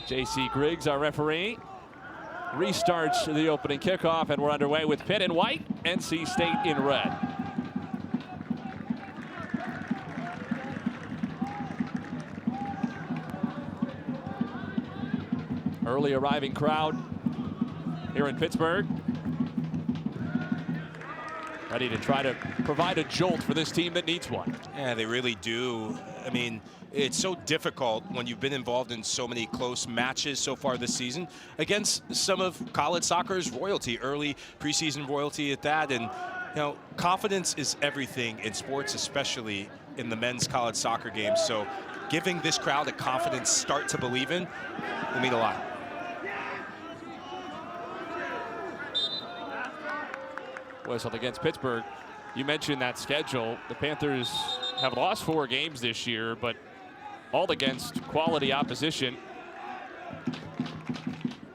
J.C. Griggs, our referee, restarts the opening kickoff, and we're underway with Pitt in white, NC State in red. Early arriving crowd here in Pittsburgh. Ready to try to provide a jolt for this team that needs one. Yeah, they really do. I mean, it's so difficult when you've been involved in so many close matches so far this season against some of college soccer's royalty, early preseason royalty at that. And, you know, confidence is everything in sports, especially in the men's college soccer games. So giving this crowd a confidence start to believe in will mean a lot. Whistled against Pittsburgh. You mentioned that schedule. The Panthers have lost 4 games this year, but all against quality opposition.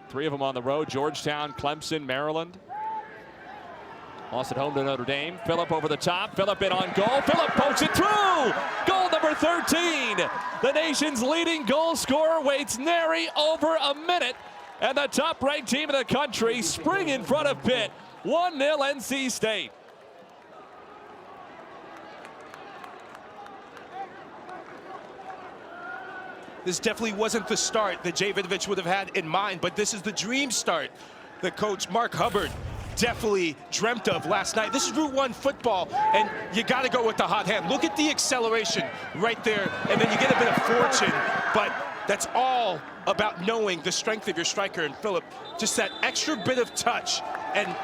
3 of them on the road: Georgetown, Clemson, Maryland. Lost at home to Notre Dame. Phillip over the top. Phillip in on goal. Phillip pokes it through. Goal number 13. The nation's leading goal scorer waits nary over a minute, and the top-ranked team in the country spring in front of Pitt. 1-0 NC State. This definitely wasn't the start that Jay Vinovich would have had in mind, but this is the dream start that Coach Mark Hubbard definitely dreamt of last night. This is Route 1 football, and you got to go with the hot hand. Look at the acceleration right there, and then you get a bit of fortune, but that's all about knowing the strength of your striker. And Phillip, just that extra bit of touch, and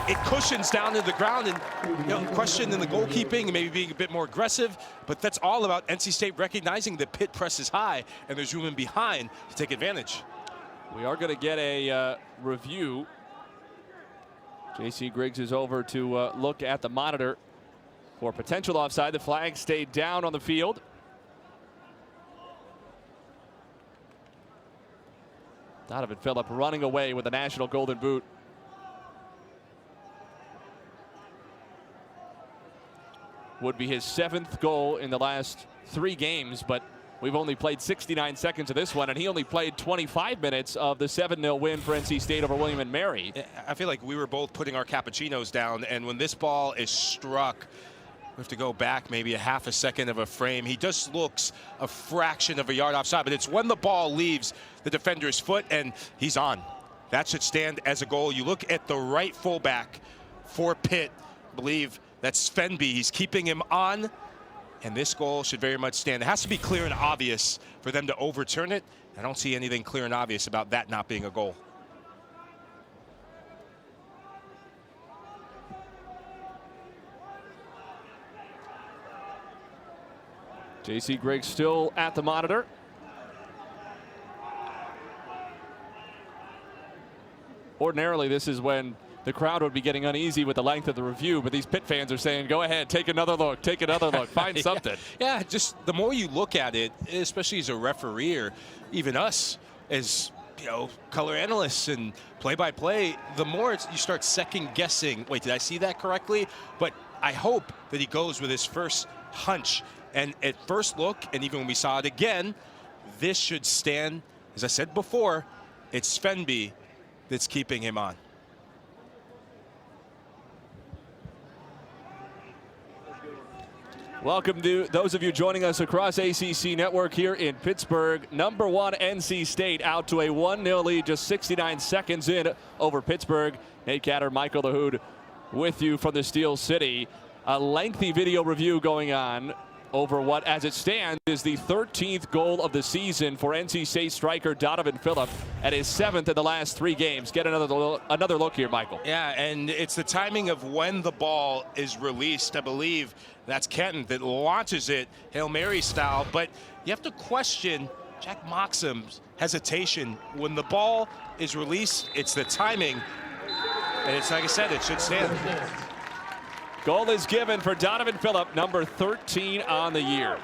it cushions down to the ground, and, you know, question in the goalkeeping and maybe being a bit more aggressive, but that's all about NC State recognizing that Pitt presses high and there's room in behind to take advantage. We are going to get a review. J.C. Griggs is over to look at the monitor for potential offside. The flag stayed down on the field. Donavan Phillip running away with the National Golden Boot. Would be his 7th goal in the last 3 games, but we've only played 69 seconds of this one, and he only played 25 minutes of the 7-0 win for NC State over William & Mary. I feel like we were both putting our cappuccinos down, and when this ball is struck, we have to go back maybe a half a second of a frame. He just looks a fraction of a yard offside, but it's when the ball leaves the defender's foot, and he's on. That should stand as a goal. You look at the right fullback for Pitt, I believe that's Svenby. He's keeping him on, and this goal should very much stand. It has to be clear and obvious for them to overturn it. I don't see anything clear and obvious about that not being a goal. J.C. Griggs still at the monitor. Ordinarily, this is when the crowd would be getting uneasy with the length of the review, but these Pitt fans are saying, go ahead, take another look, take another look, find something. Yeah, just the more you look at it, especially as a referee, or even us as, you know, color analysts and play-by-play, the more you start second-guessing, wait, did I see that correctly? But I hope that he goes with his first hunch. And at first look, and even when we saw it again, this should stand. As I said before, it's Svenby that's keeping him on. Welcome to those of you joining us across ACC Network here in Pittsburgh. Number 1 NC State out to a 1-0 lead just 69 seconds in over Pittsburgh. Nate Catter, Michael LaHood with you from the Steel City. A lengthy video review going on over what, as it stands, is the 13th goal of the season for NC State striker Donavan Phillip at his 7th in the last 3 games. Get another look here, Michael. Yeah, and it's the timing of when the ball is released. I believe that's Kenton that launches it Hail Mary style, but you have to question Jack Moxham's hesitation. When the ball is released, it's the timing, and it's like I said, it should stand. Goal is given for Donavan Phillip, number 13 on the year.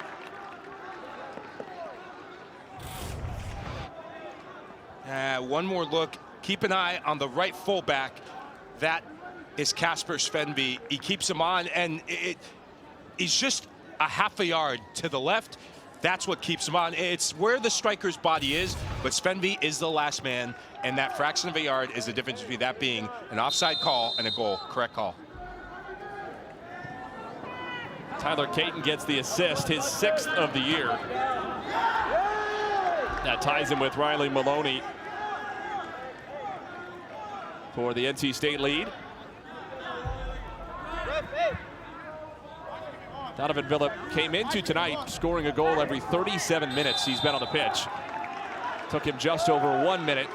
One more look. Keep an eye on the right fullback. That is Casper Svenby. He keeps him on, and he's just a half a yard to the left. That's what keeps him on. It's where the striker's body is, but Svenby is the last man, and that fraction of a yard is the difference between that being an offside call and a goal. Correct call. Tyler Caton gets the assist, his 6th of the year. That ties him with Riley Maloney for the NC State lead. Donavan Phillip came into tonight scoring a goal every 37 minutes he's been on the pitch. Took him just over 1 minute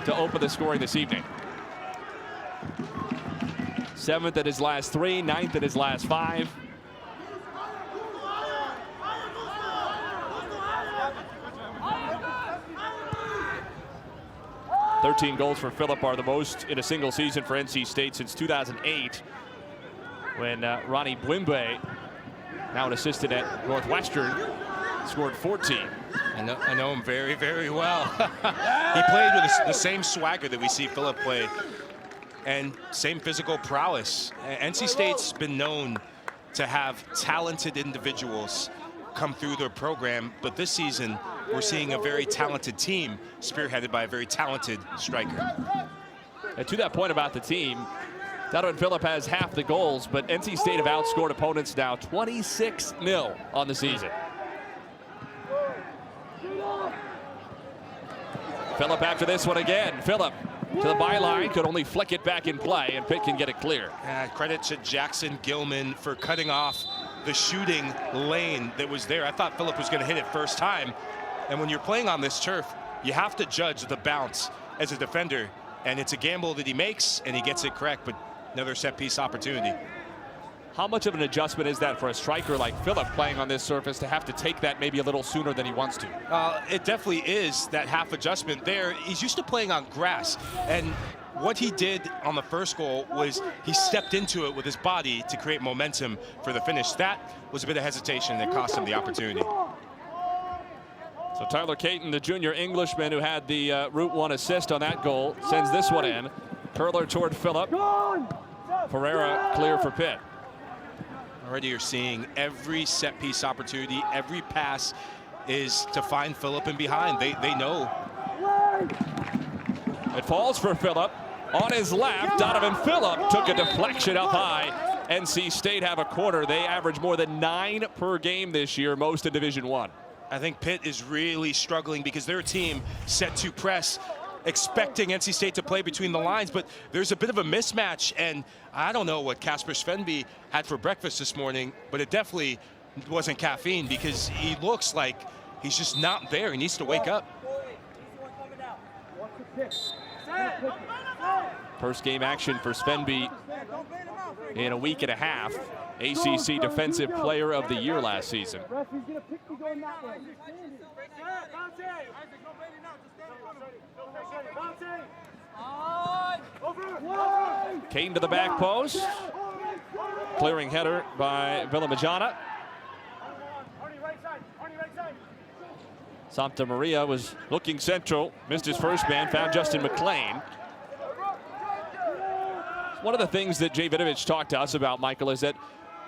to open the scoring this evening. 7th at his last 3, 9th at his last 5. "13 goals for Phillip are the most in a single season for NC State since 2008, when Ronnie Bwimbe, now an assistant at Northwestern, scored 14. I know him very, very well. He played with the same swagger that we see Phillip play, and same physical prowess. NC State's been known to have talented individuals come through their program, but this season we're seeing a very talented team spearheaded by a very talented striker. And to that point about the team, Donavan Phillip has half the goals, but NC State have outscored opponents now 26-0 on the season. Phillip after this one again. Phillip to the byline, could only flick it back in play, and Pitt can get it clear. Credit to Jackson Gilman for cutting off the shooting lane that was there. I thought Phillip was going to hit it first time. And when you're playing on this turf, you have to judge the bounce as a defender. And it's a gamble that he makes, and he gets it correct, but another set-piece opportunity. How much of an adjustment is that for a striker like Phillip playing on this surface to have to take that maybe a little sooner than he wants to? It definitely is that half adjustment there. He's used to playing on grass, and what he did on the first goal was he stepped into it with his body to create momentum for the finish. That was a bit of hesitation that cost him the opportunity. So Tyler Caton, the junior Englishman who had the Route 1 assist on that goal, sends this one in. Curler toward Phillip. Pereira clear for Pitt. Already you're seeing every set-piece opportunity, every pass is to find Phillip and behind. They know. It falls for Phillip. On his left, Donavan Phillip took a deflection up high. NC State have a corner. They average more than 9 per game this year, most in Division I. I think Pitt is really struggling because their team set to press, expecting NC State to play between the lines, but there's a bit of a mismatch, and I don't know what Casper Svenby had for breakfast this morning, but it definitely wasn't caffeine because he looks like he's just not there. He needs to wake up. First game action for Svenby in a week and a half. ACC Defensive Player of the Year last season. Caton to the back post. Clearing header by Vilamitjana. Santa Maria was looking central, missed his first man, found Justin McLean. One of the things that Jay Vinovich talked to us about, Michael, is that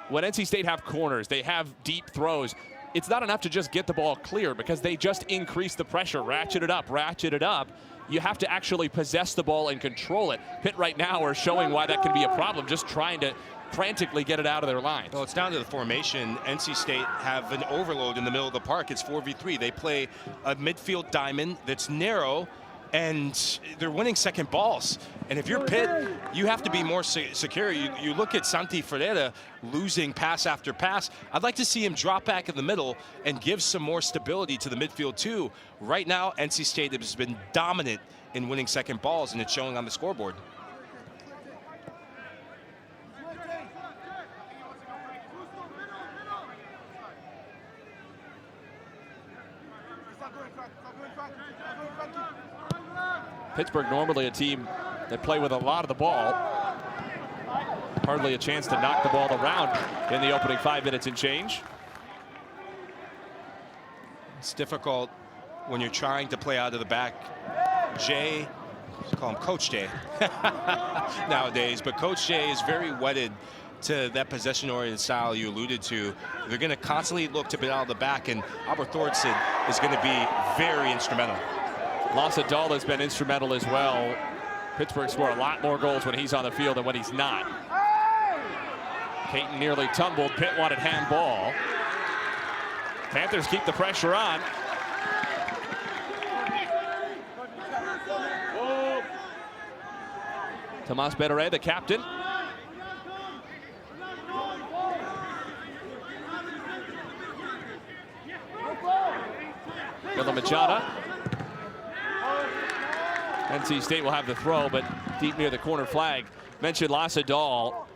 when NC State have corners, they have deep throws, it's not enough to just get the ball clear because they just increase the pressure, ratchet it up, ratchet it up. You have to actually possess the ball and control it. Pitt right now are showing why that can be a problem, just trying to frantically get it out of their lines. Well, it's down to the formation. NC State have an overload in the middle of the park. It's 4v3. They play a midfield diamond that's narrow, and they're winning second balls. And if you're Pitt, you have to be more secure. You look at Santi Ferreira losing pass after pass. I'd like to see him drop back in the middle and give some more stability to the midfield too. Right now, NC State has been dominant in winning second balls, and it's showing on the scoreboard. Pittsburgh normally a team that play with a lot of the ball. Hardly a chance to knock the ball around in the opening 5 minutes and change. It's difficult when you're trying to play out of the back. Jay, call him Coach Jay nowadays, but Coach Jay is very wedded to that possession-oriented style you alluded to, they're going to constantly look to put out of the back, and Albert Thorson is going to be very instrumental. Lasadal has been instrumental as well. Pittsburgh score a lot more goals when he's on the field than when he's not. Peyton nearly tumbled. Pitt wanted handball. Panthers keep the pressure on. Tomas Bedere, the captain. Vilamitjana. NC State will have the throw, but deep near the corner flag. Mentioned Lasadal,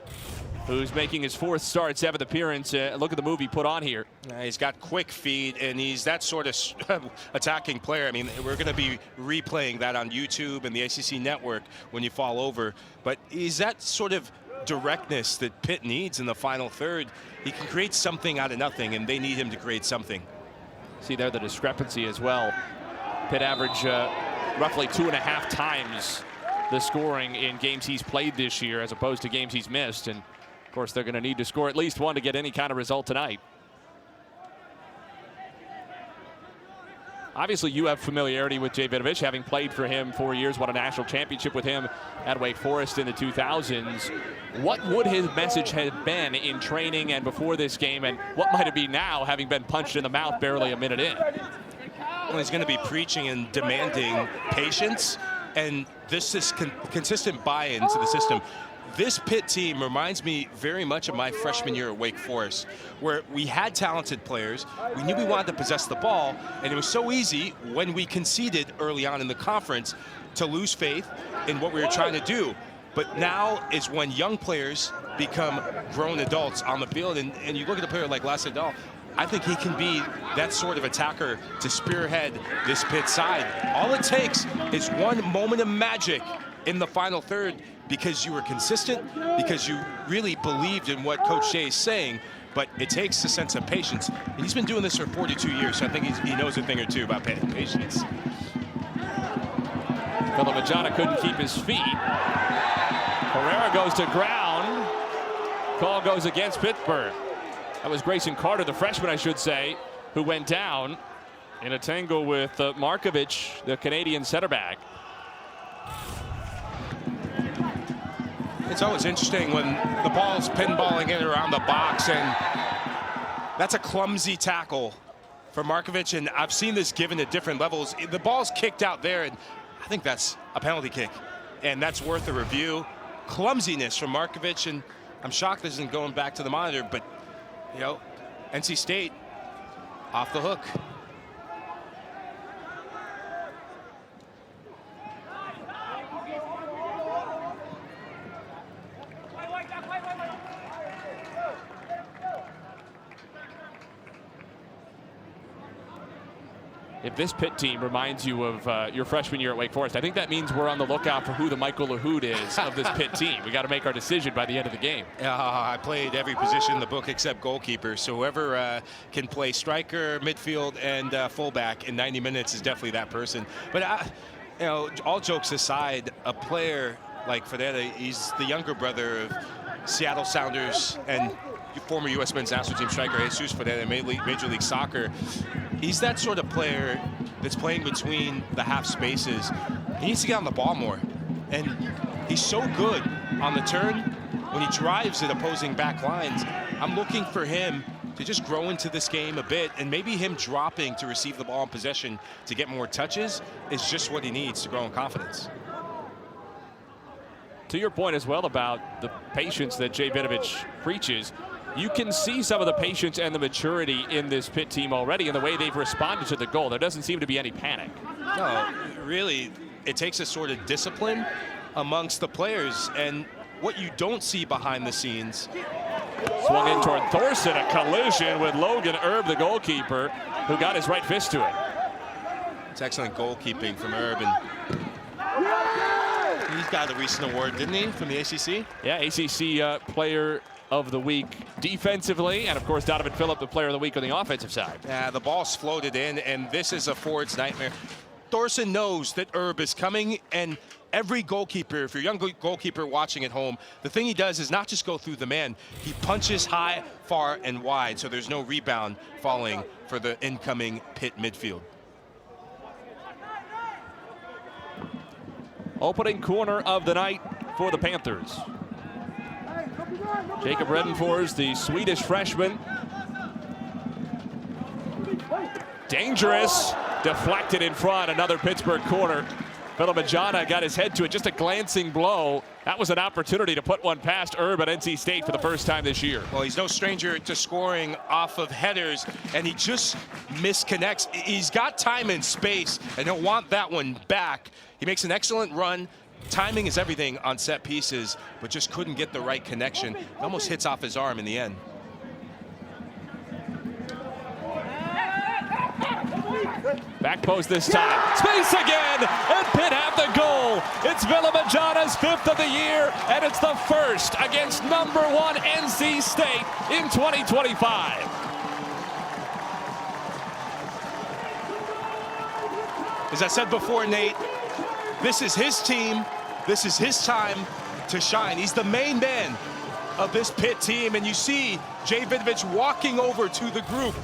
who's making his 4th start, 7th appearance. Look at the move he put on here. He's got quick feet, and he's that sort of attacking player. I mean, we're going to be replaying that on YouTube and the ACC network when you fall over. But he's that sort of directness that Pitt needs in the final third. He can create something out of nothing, and they need him to create something. See there the discrepancy as well. Pitt average roughly 2.5 times the scoring in games he's played this year as opposed to games he's missed. And of course, they're going to need to score at least one to get any kind of result tonight. Obviously, you have familiarity with Jay Vinovich, having played for him 4 years, won a national championship with him at Wake Forest in the 2000s. What would his message have been in training and before this game, and what might it be now, having been punched in the mouth barely a minute in? Well, he's going to be preaching and demanding patience, and this is consistent buy-in to the system. This Pitt team reminds me very much of my freshman year at Wake Forest, where we had talented players. We knew we wanted to possess the ball, and it was so easy when we conceded early on in the conference to lose faith in what we were trying to do. But now is when young players become grown adults on the field, and you look at a player like Lasadal, I think he can be that sort of attacker to spearhead this Pitt side. All it takes is one moment of magic in the final third, because you were consistent, because you really believed in what Coach Jay is saying, but it takes a sense of patience. And he's been doing this for 42 years, so I think he knows a thing or two about patience. Vilamitjana couldn't keep his feet. Herrera goes to ground. Call goes against Pittsburgh. That was Grayson Carter, the freshman, I should say, who went down in a tangle with Markovic, the Canadian center back. It's always interesting when the ball's pinballing in around the box, and that's a clumsy tackle for Markovic, and I've seen this given at different levels. The ball's kicked out there, and I think that's a penalty kick, and that's worth a review. Clumsiness from Markovic, and I'm shocked this isn't going back to the monitor, but, you know, NC State off the hook. If this Pitt team reminds you of your freshman year at Wake Forest, I think that means we're on the lookout for who the Michael Lahoud is of this Pitt team. We got to make our decision by the end of the game. I played every position in the book except goalkeeper, so whoever can play striker, midfield, and fullback in 90 minutes is definitely that person. But you know, all jokes aside, a player like Ferreira, he's the younger brother of Seattle Sounders and former U.S. men's national team striker Jesus Ferreira in Major League Soccer. He's that sort of player that's playing between the half spaces. He needs to get on the ball more. And he's so good on the turn when he drives at opposing back lines. I'm looking for him to just grow into this game a bit, and maybe him dropping to receive the ball in possession to get more touches is just what he needs to grow in confidence. To your point as well about the patience that Jay Vinovich preaches, you can see some of the patience and the maturity in this Pitt team already in the way they've responded to the goal. There doesn't seem to be any panic. No, really, it takes a sort of discipline amongst the players, and what you don't see behind the scenes. Swung in toward Thorson, a collision with Logan Erb, the goalkeeper, who got his right fist to it. It's excellent goalkeeping from Erb, and he's got a recent award, didn't he, from the ACC? Yeah, ACC Player of the Week defensively, and of course Donavan Phillip, the Player of the Week on the offensive side. Yeah, the ball's floated in, and this is a forward's nightmare. Thorson knows that Erb is coming, and every goalkeeper, if you're a young goalkeeper watching at home, the thing he does is not just go through the man, he punches high, far, and wide, so there's no rebound falling for the incoming Pitt midfield. Opening corner of the night for the Panthers. Jacob Redenfors, the Swedish freshman. Dangerous, deflected in front, another Pittsburgh corner. Vilamitjana got his head to it, just a glancing blow. That was an opportunity to put one past Herb at NC State for the first time this year. Well, he's no stranger to scoring off of headers, and he just misconnects. He's got time and space, and he'll want that one back. He makes an excellent run. Timing is everything on set pieces, but just couldn't get the right connection. It almost hits off his arm in the end. Back post this time. Space again, and Pitt have the goal. It's Vilamitjana's 5th of the year, and it's the first against number 1 NC State in 2025. As I said before, Nate, this is his team. This is his time to shine. He's the main man of this Pitt team, and you see Jay Vidovich walking over to the group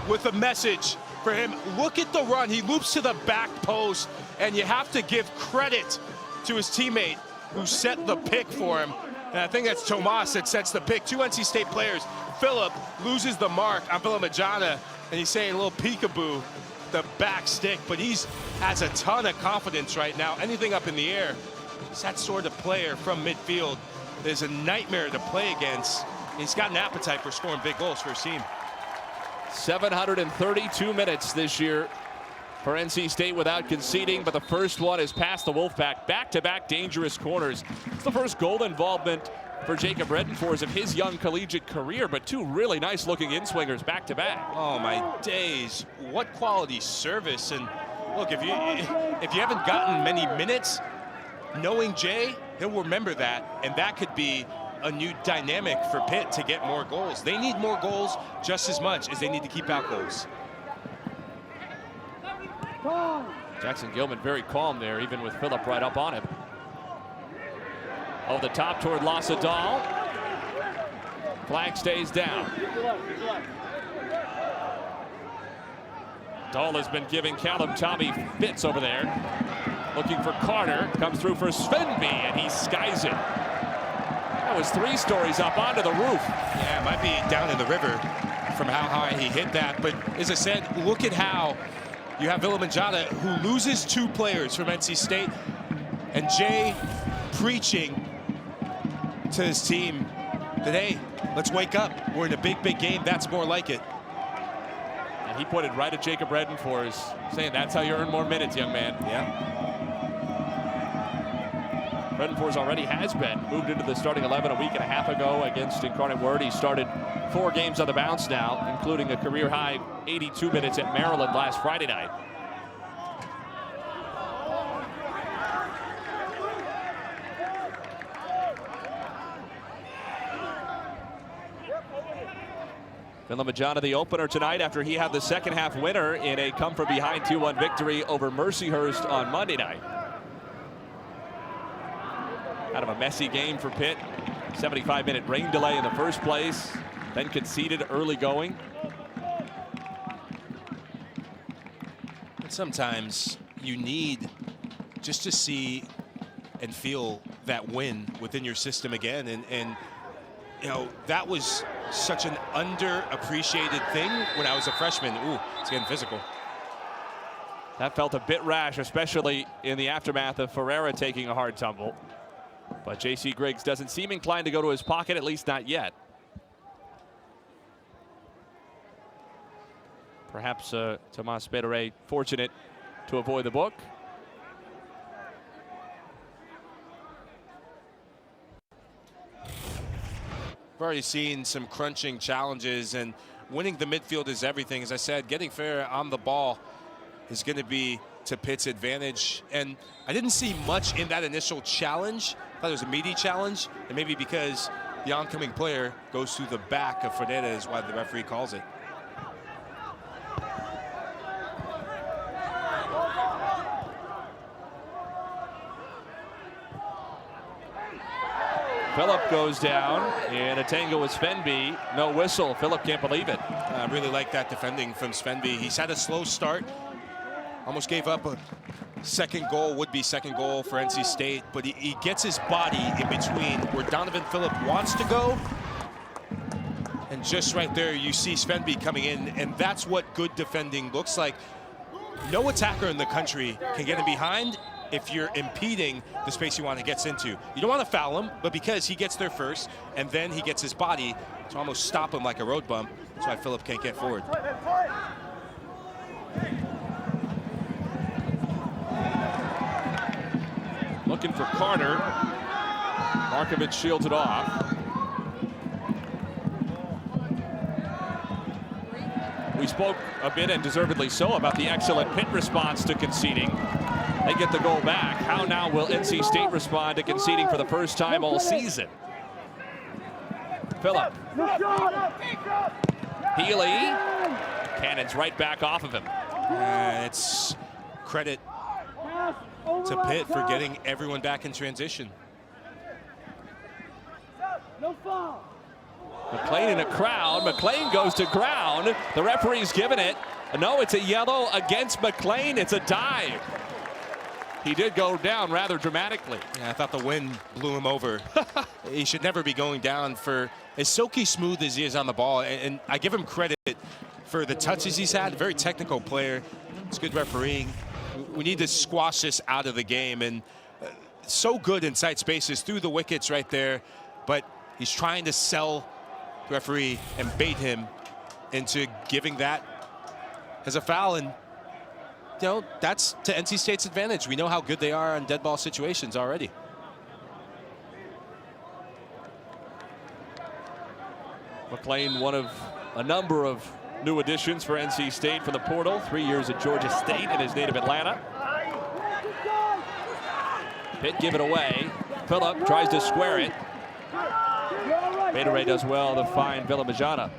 with a message for him. Look at the run. He loops to the back post, and you have to give credit to his teammate who set the pick for him. And I think that's Tomas that sets the pick. 2 NC State players. Phillip loses the mark on Vilamitjana, and he's saying a little peekaboo, the back stick, but he's has a ton of confidence right now. Anything up in the air. He's that sort of player from midfield. There's a nightmare to play against. He's got an appetite for scoring big goals for his team. 732 minutes this year for NC State without conceding, but the first one is past the Wolfpack. Back-to-back dangerous corners. It's the first goal involvement for Jacob Redenfors of his young collegiate career, but 2 really nice-looking in-swingers back-to-back. Oh, my days. What quality service. And look, if you haven't gotten many minutes, knowing Jay, he'll remember that, and that could be a new dynamic for Pitt to get more goals. They need more goals just as much as they need to keep out goals. Jackson Gilman very calm there, even with Phillip right up on him. Over the top toward Lassadal. Flag stays down. Dahl has been giving Callum Tommy fits over there. Looking for Carter, comes through for Svenby, and he skies it. That was 3 stories up onto the roof. Yeah, it might be down in the river from how high he hit that. But as I said, look at how you have Vilamitjana, who loses 2 players from NC State, and Jay preaching to his team that, hey, let's wake up. We're in a big, big game. That's more like it. And he pointed right at Jacob Redenfors, saying that's how you earn more minutes, young man. Yeah. Redenfors already has been moved into the starting 11 a week and a half ago against Incarnate Word. He started 4 games on the bounce now, including a career-high 82 minutes at Maryland last Friday night. Vilamitjana, the opener tonight after he had the second-half winner in a come-from-behind 2-1 victory over Mercyhurst on Monday night. Kind of a messy game for Pitt. 75-minute rain delay in the first place, then conceded early going. And sometimes you need just to see and feel that win within your system again. And you know, that was such an underappreciated thing when I was a freshman. Ooh, it's getting physical. That felt a bit rash, especially in the aftermath of Ferreira taking a hard tumble. But J.C. Griggs doesn't seem inclined to go to his pocket, at least not yet. Perhaps Tomas Pedere fortunate to avoid the book. We've already seen some crunching challenges, and winning the midfield is everything. As I said, getting Ferreira on the ball is going to be to Pitt's advantage. And I didn't see much in that initial challenge. I thought it was a meaty challenge, and maybe because the oncoming player goes through the back of Fernandez is why the referee calls it. Phillip goes down, and a tango with Svenby. No whistle. Phillip can't believe it. I really like that defending from Svenby. He's had a slow start. Almost gave up a second goal, would-be second goal for NC State, but he gets his body in between where Donavan Phillip wants to go. And just right there, you see Svenby coming in, and that's what good defending looks like. No attacker in the country can get in behind if you're impeding the space you want to get into. You don't want to foul him, but because he gets there first, and then he gets his body to almost stop him like a road bump, that's why Phillip can't get forward. Looking for Carter. Markovic shields it off. We spoke a bit, and deservedly so, about the excellent Pitt response to conceding. They get the goal back. How now will NC State respond to conceding for the first time all season? Phillip. Healy. Cannons right back off of him. It's credit to Pitt for getting everyone back in transition. McLean in a crowd. McLean goes to ground. The referee's given it. No, it's a yellow against McLean. It's a dive. He did go down rather dramatically. Yeah, I thought the wind blew him over. He should never be going down for as silky smooth as he is on the ball. And I give him credit for the touches he's had. A very technical player. It's good refereeing. We need to squash this out of the game. And so good inside spaces through the wickets right there. But he's trying to sell the referee and bait him into giving that as a foul. And you know, that's to NC State's advantage. We know how good they are on dead ball situations already. McLean, one of a number of new additions for NC State for the portal. 3 years at Georgia State in his native Atlanta. Pitt give it away. Phillip tries to square it. Baderay does well to find Vilamitjana.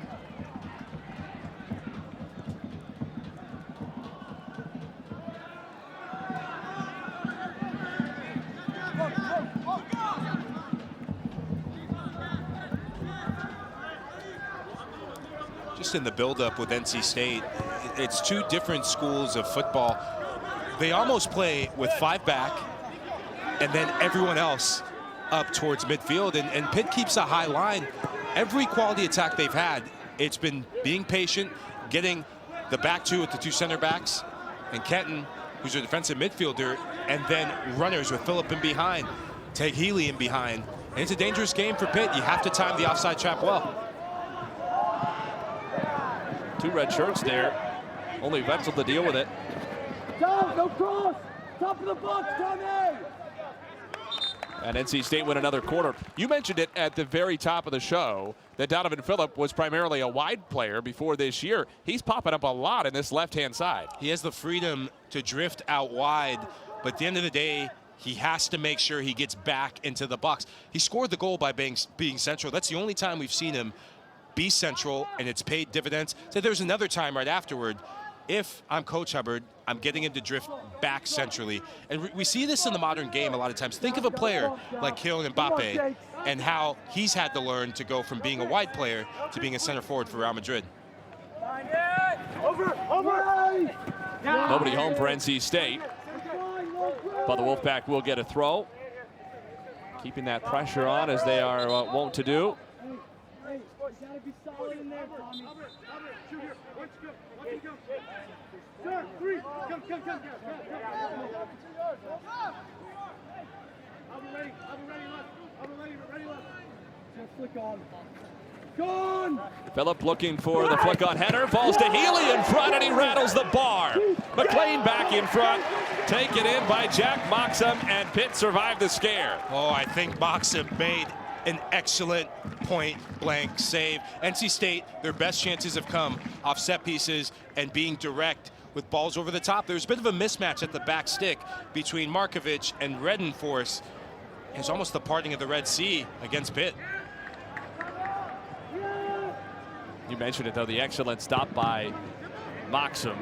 Just in the buildup with NC State, it's two different schools of football. They almost play with 5 back and then everyone else up towards midfield, and Pitt keeps a high line. Every quality attack they've had, it's been being patient, getting the back two with the 2 center backs, and Kenton, who's a defensive midfielder, and then runners with Phillip in behind, take Healy in behind. And it's a dangerous game for Pitt. You have to time the offside trap well. 2 red shirts there. Only Wetzel to deal with it. Tom, no cross! Top of the box, Tommy! And NC State win another quarter. You mentioned it at the very top of the show that Donavan Phillip was primarily a wide player before this year. He's popping up a lot in this left-hand side. He has the freedom to drift out wide, but at the end of the day, he has to make sure he gets back into the box. He scored the goal by being central. That's the only time we've seen him be central, and it's paid dividends. So there's another time right afterward. If I'm Coach Hubbard, I'm getting him to drift back centrally. And we see this in the modern game a lot of times. Think of a player like Kylian Mbappe and how he's had to learn to go from being a wide player to being a center forward for Real Madrid. Nobody home for NC State. But the Wolfpack will get a throw. Keeping that pressure on as they are wont to do. Phillip looking for the flick on header, falls to Healy in front, and he rattles the bar. McLean back in front, taken in by Jack Moxham, and Pitt survived the scare. Oh, I think Moxham made an excellent point-blank save. NC State, their best chances have come off set pieces and being direct with balls over the top. There's a bit of a mismatch at the back stick between Markovic and Redenfors. It's almost the parting of the Red Sea against Pitt. You mentioned it, though, the excellent stop by Moxham.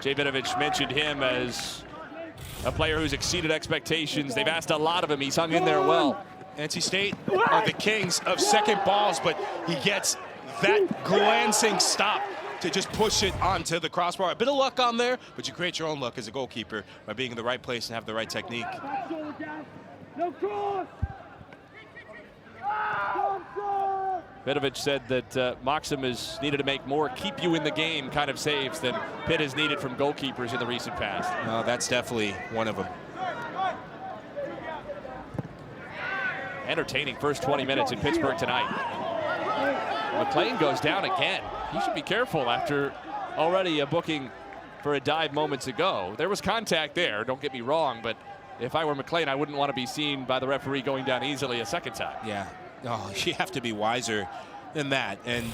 Jay Vinovich mentioned him as a player who's exceeded expectations. They've asked a lot of him. He's hung in there well. NC State are the kings of second balls, but he gets that glancing stop to just push it onto the crossbar. A bit of luck on there, but you create your own luck as a goalkeeper by being in the right place and have the right technique. No cross. Vidovic said that Moxham is needed to make more keep you in the game kind of saves than Pitt has needed from goalkeepers in the recent past. No, that's definitely one of them. Entertaining first 20 minutes in Pittsburgh tonight. McLean goes down again. He should be careful after already a booking for a dive moments ago. There was contact there, don't get me wrong, but if I were McLean, I wouldn't want to be seen by the referee going down easily a second time. Yeah, oh, you have to be wiser than that, and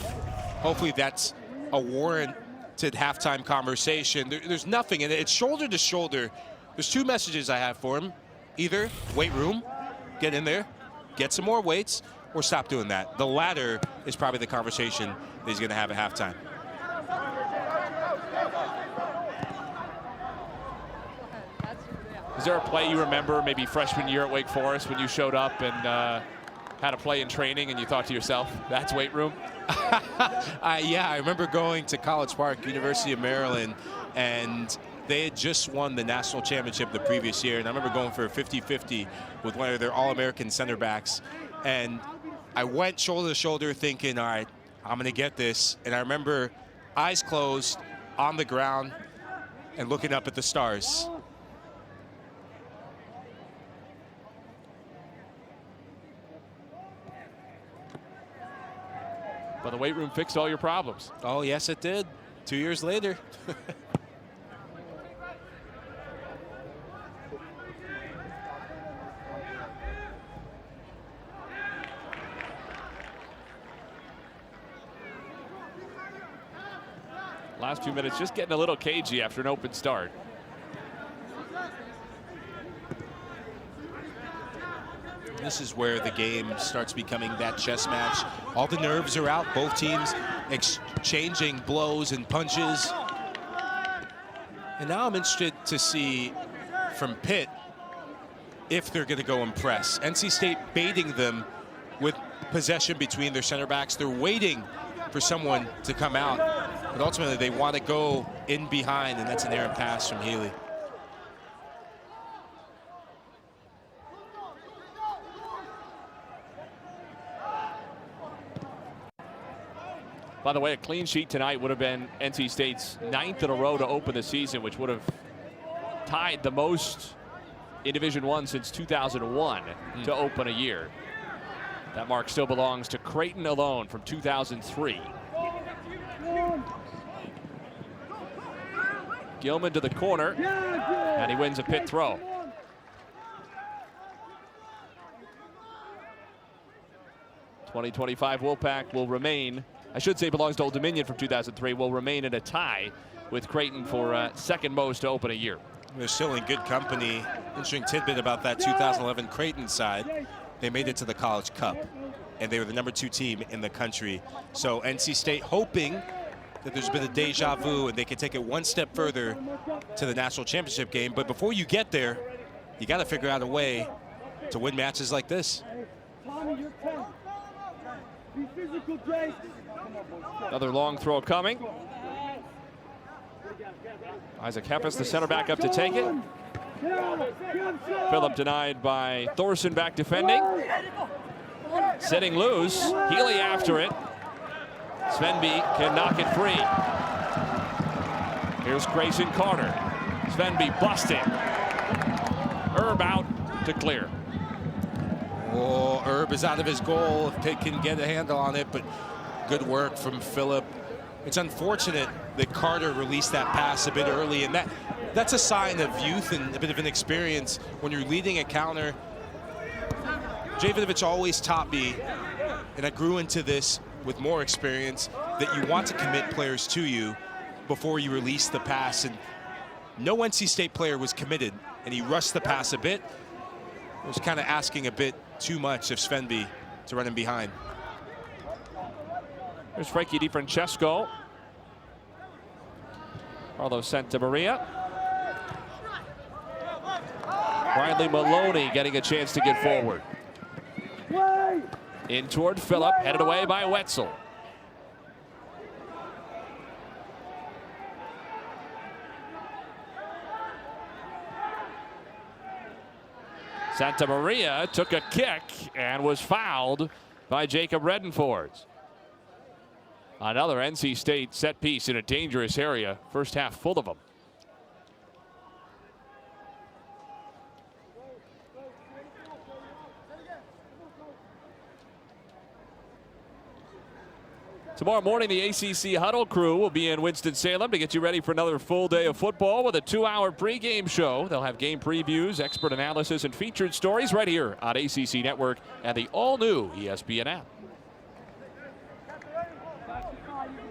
hopefully that's a warranted halftime conversation. There's nothing, and it's shoulder to shoulder. There's two messages I have for him. Either weight room, get in there, get some more weights, or stop doing that. The latter is probably the conversation that he's going to have at halftime. Is there a play you remember, maybe freshman year at Wake Forest, when you showed up and had a play in training and you thought to yourself, that's weight room? Yeah, I remember going to College Park, University of Maryland, and they had just won the national championship the previous year. And I remember going for a 50-50 with one of their All-American center backs. And I went shoulder to shoulder thinking, all right, I'm going to get this. And I remember eyes closed on the ground and looking up at the stars. But the weight room fixed all your problems. Oh, yes, it did. 2 years later. Last 2 minutes just getting a little cagey after an open start. This is where the game starts becoming that chess match. All the nerves are out, both teams exchanging blows and punches. And now I'm interested to see from Pitt if they're going to go and press. NC State baiting them with possession between their center backs. They're waiting for someone to come out, but ultimately they want to go in behind, and that's an errant pass from Healy. By the way, a clean sheet tonight would have been NC State's 9th in a row to open the season, which would have tied the most in Division I since 2001 to open a year. That mark still belongs to Creighton alone from 2003. Gilman to the corner, and he wins a Pitt throw. '25 Wolfpack will remain, I should say belongs to Old Dominion from 2003, will remain in a tie with Creighton for second most to open a year. They're still in good company. Interesting tidbit about that 2011 Creighton side. They made it to the College Cup, and they were the #2 team in the country. So NC State hoping that there's been a deja vu and they can take it one step further to the national championship game. But before you get there, you got to figure out a way to win matches like this. Another long throw coming. Isaac Heffes, the center back, up to take it. Phillip denied by Thorson, back defending. Sitting loose. Healy after it. Svenby can knock it free. Here's Grayson Carter. Svenby busting. Herb out to clear. Oh, Herb is out of his goal if Pitt can get a handle on it, but good work from Phillip. It's unfortunate that Carter released that pass a bit early, and that's a sign of youth and a bit of inexperience when you're leading a counter. Jay Vidovic always taught me, and I grew into this with more experience, that you want to commit players to you before you release the pass. And no NC State player was committed, and he rushed the pass a bit. It was kind of asking a bit too much of Svenby to run him behind. There's Frankie DiFrancesco. Carlos Santamaria. Riley Maloney getting a chance to get forward. In toward Phillip, headed away by Wetzel. Santa Maria took a kick and was fouled by Jacob Redenfors. Another NC State set piece in a dangerous area. First half full of them. Tomorrow morning, the ACC Huddle crew will be in Winston-Salem to get you ready for another full day of football with a 2-hour pregame show. They'll have game previews, expert analysis, and featured stories right here on ACC Network and the all-new ESPN app.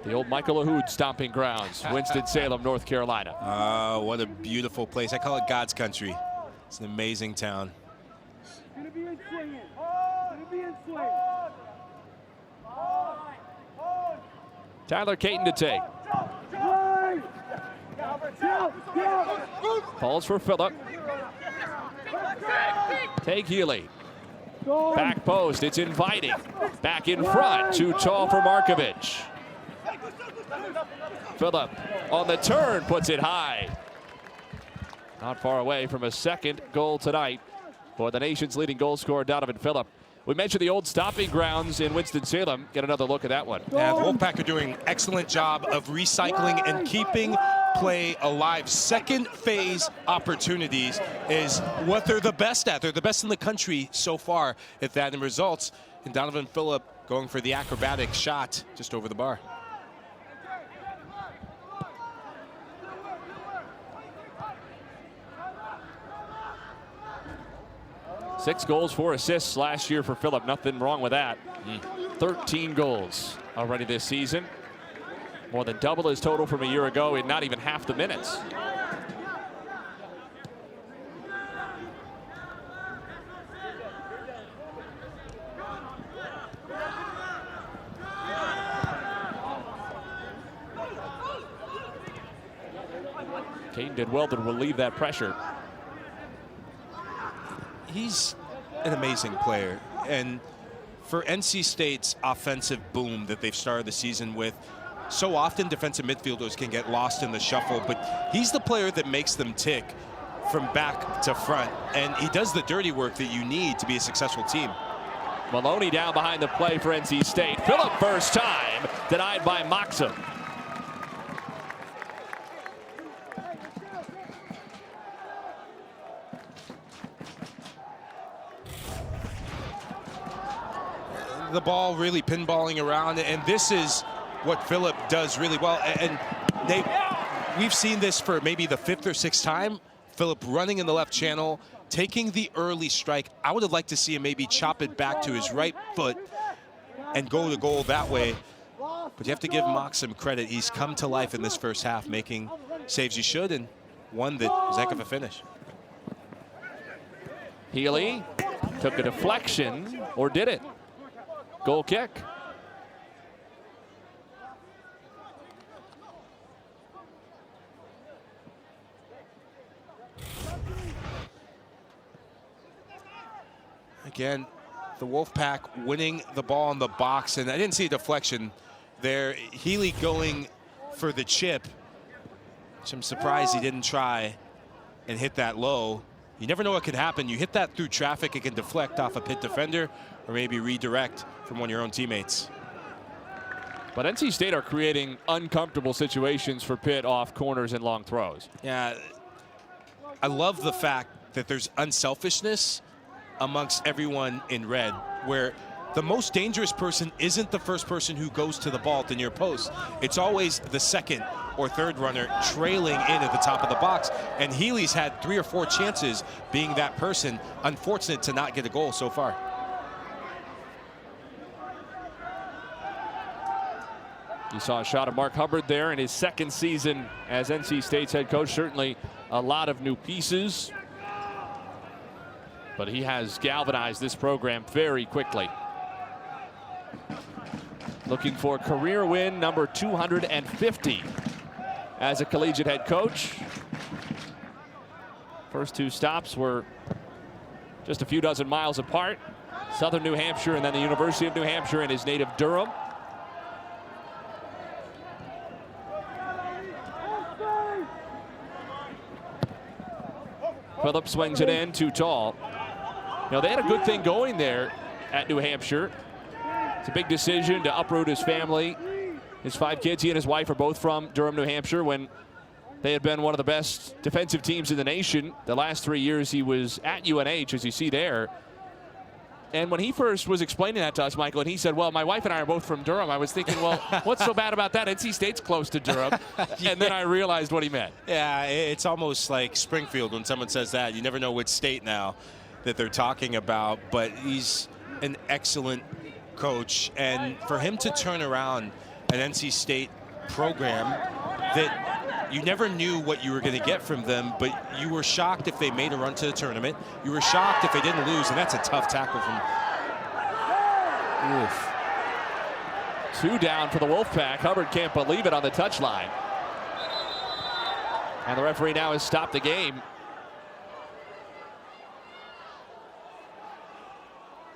The old Michael Lahoud stomping grounds, Winston-Salem, North Carolina. Oh, what a beautiful place. I call it God's country. It's an amazing town. Tyler Caton to take. Falls for Phillip. Take Healy. Back post, it's inviting. Back in front, too tall for Markovic. Phillip on the turn, puts it high. Not far away from a second goal tonight for the nation's leading goal scorer, Donavan Phillip. We mentioned the old stomping grounds in Winston-Salem. Get another look at that one. Yeah, the Wolfpack are doing an excellent job of recycling and keeping play alive. Second phase opportunities is what they're the best at. They're the best in the country so far at that, and results in Donavan Phillip going for the acrobatic shot just over the bar. Six goals, 4 assists last year for Phillip. Nothing wrong with that. 13 goals already this season. More than double his total from a year ago in not even half the minutes. Caton did well to relieve that pressure. He's an amazing player, and for NC State's offensive boom that they've started the season with, so often defensive midfielders can get lost in the shuffle, but he's the player that makes them tick from back to front, and he does the dirty work that you need to be a successful team. Maloney down behind the play for NC State. Phillip first time, denied by Moxham. The ball really pinballing around, and this is what Phillip does really well. And we've seen this for maybe the 5th or 6th time. Phillip running in the left channel, taking the early strike. I would have liked to see him maybe chop it back to his right foot and go to goal that way. But you have to give Moxham credit. He's come to life in this first half, making saves he should, and one that was a heck of a finish. Healy took a deflection, or did it? Goal kick. Again, the Wolfpack winning the ball in the box, and I didn't see a deflection there. Healy going for the chip, which I'm surprised he didn't try and hit that low. You never know what could happen. You hit that through traffic, it can deflect off a Pitt defender or maybe redirect from one of your own teammates. But NC State are creating uncomfortable situations for Pitt off corners and long throws. Yeah, I love the fact that there's unselfishness amongst everyone in red, where the most dangerous person isn't the first person who goes to the ball at the near post. It's always the second or third runner trailing in at the top of the box. And Healy's had 3 or 4 chances being that person. Unfortunate to not get a goal so far. You saw a shot of Mark Hubbard there in his 2nd season as NC State's head coach. Certainly a lot of new pieces, but he has galvanized this program very quickly. Looking for career win number 250 as a collegiate head coach. First 2 stops were just a few dozen miles apart. Southern New Hampshire and then the University of New Hampshire in his native Durham. Phillip swings it in, too tall. You know, they had a good thing going there at New Hampshire. It's a big decision to uproot his family. His 5 kids, he and his wife are both from Durham, New Hampshire, when they had been one of the best defensive teams in the nation. The last 3 years he was at UNH, as you see there. And when he first was explaining that to us, Michael, and he said, well, my wife and I are both from Durham, I was thinking, well, what's so bad about that? NC State's close to Durham. Yeah. And then I realized what he meant. Yeah, it's almost like Springfield when someone says that. You never know which state now that they're talking about, but he's an excellent coach. And for him to turn around an NC State program that you never knew what you were going to get from them, but you were shocked if they made a run to the tournament. You were shocked if they didn't lose, and that's a tough tackle from... Oof. 2 down for the Wolfpack. Hubbard can't believe it on the touchline. And the referee now has stopped the game.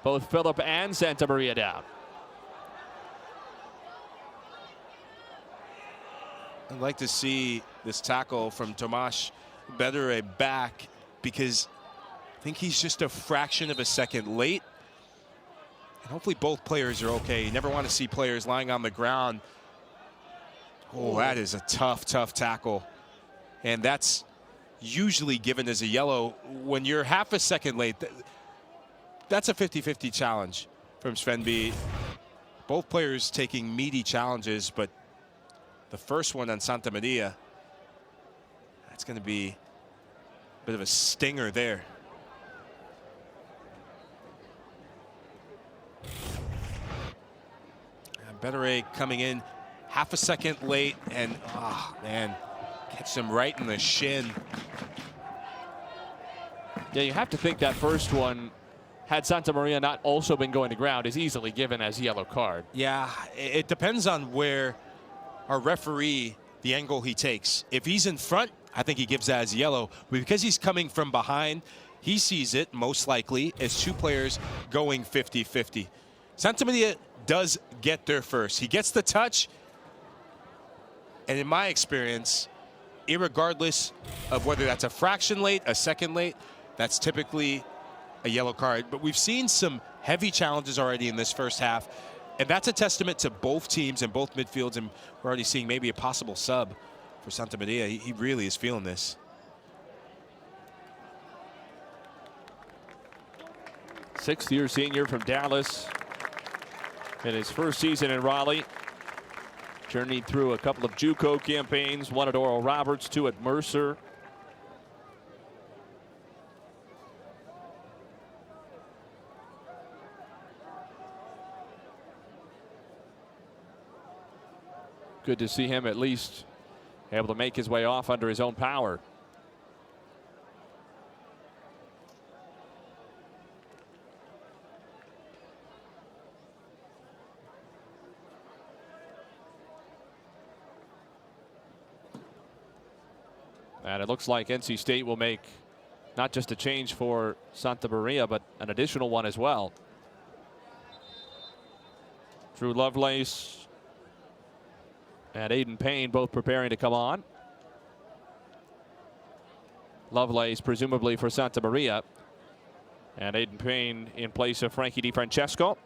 Both Phillip and Santa Maria down. I'd like to see this tackle from Tomasz Bedere back, because I think he's just a fraction of a second late. And hopefully both players are okay. You never want to see players lying on the ground. Oh, that is a tough, tough tackle. And that's usually given as a yellow. When you're half a second late, that's a 50-50 challenge from Svenby. Both players taking meaty challenges, but the first one on Santa Maria, that's going to be a bit of a stinger there. Bedere coming in half a second late, and oh man, catch him right in the shin. Yeah, you have to think that first one, had Santa Maria not also been going to ground, is easily given as a yellow card. Yeah, it depends on where our referee, the angle he takes. If he's in front, I think he gives that as yellow. But because he's coming from behind, he sees it most likely as 2 players going 50-50. Santa Maria does get there first. He gets the touch, and in my experience, irregardless of whether that's a fraction late, a second late, that's typically a yellow card. But we've seen some heavy challenges already in this first half, and that's a testament to both teams and both midfields, and we're already seeing maybe a possible sub for Santa Maria. He really is feeling this. Sixth-year senior from Dallas. In his first season in Raleigh, journeyed through a couple of JUCO campaigns, 1 at Oral Roberts, 2 at Mercer. Good to see him at least able to make his way off under his own power. And it looks like NC State will make not just a change for Santa Maria, but an additional one as well. Drew Lovelace and Aiden Payne both preparing to come on. Lovelace presumably for Santa Maria, and Aiden Payne in place of Frankie DiFrancesco.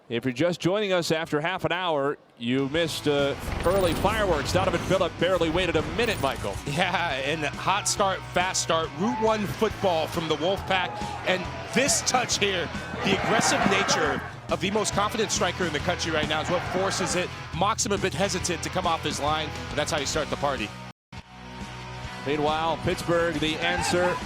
If you're just joining us after half an hour, you missed early fireworks. Donavan Phillip barely waited a minute, Michael. Yeah, and hot start, fast start, Route 1 football from the Wolfpack. And this touch here, the aggressive nature of the most confident striker in the country right now is what forces it, mocks him a bit hesitant to come off his line, and that's how you start the party. Meanwhile, Pittsburgh, the answer.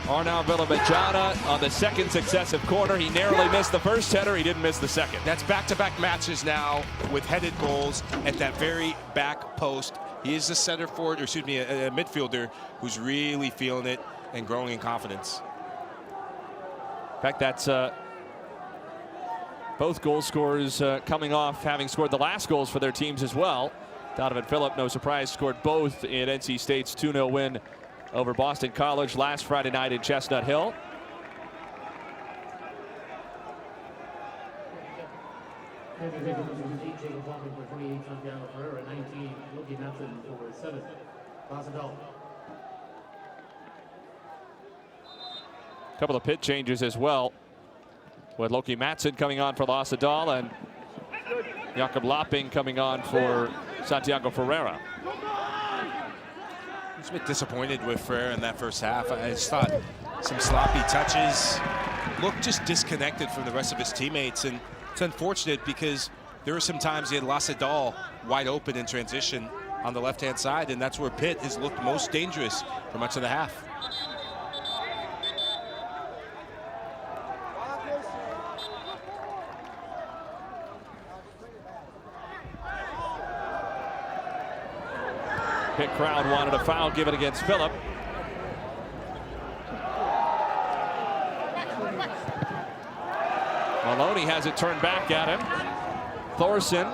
Arnau Vilamitjana on the second successive corner. He narrowly missed the first header. He didn't miss the second. That's back-to-back matches now with headed goals at that very back post. He is a center forward, or excuse me, a midfielder who's really feeling it and growing in confidence. In fact, that's both goal scorers coming off having scored the last goals for their teams as well. Donavan Phillip, no surprise, scored both in NC State's 2-0 win over Boston College last Friday night in Chestnut Hill. A couple of pit changes as well, with Loki Matson coming on for Lasadal and Jakob Lopping coming on for Santiago Ferreira. I was a bit disappointed with Ferreira in that first half. I just thought some sloppy touches, looked just disconnected from the rest of his teammates, and it's unfortunate because there were some times he had Lasadal wide open in transition on the left-hand side, and that's where Pitt has looked most dangerous for much of the half. Pitt crowd wanted a foul given against Phillip. Maloney has it turned back at him. Thorson.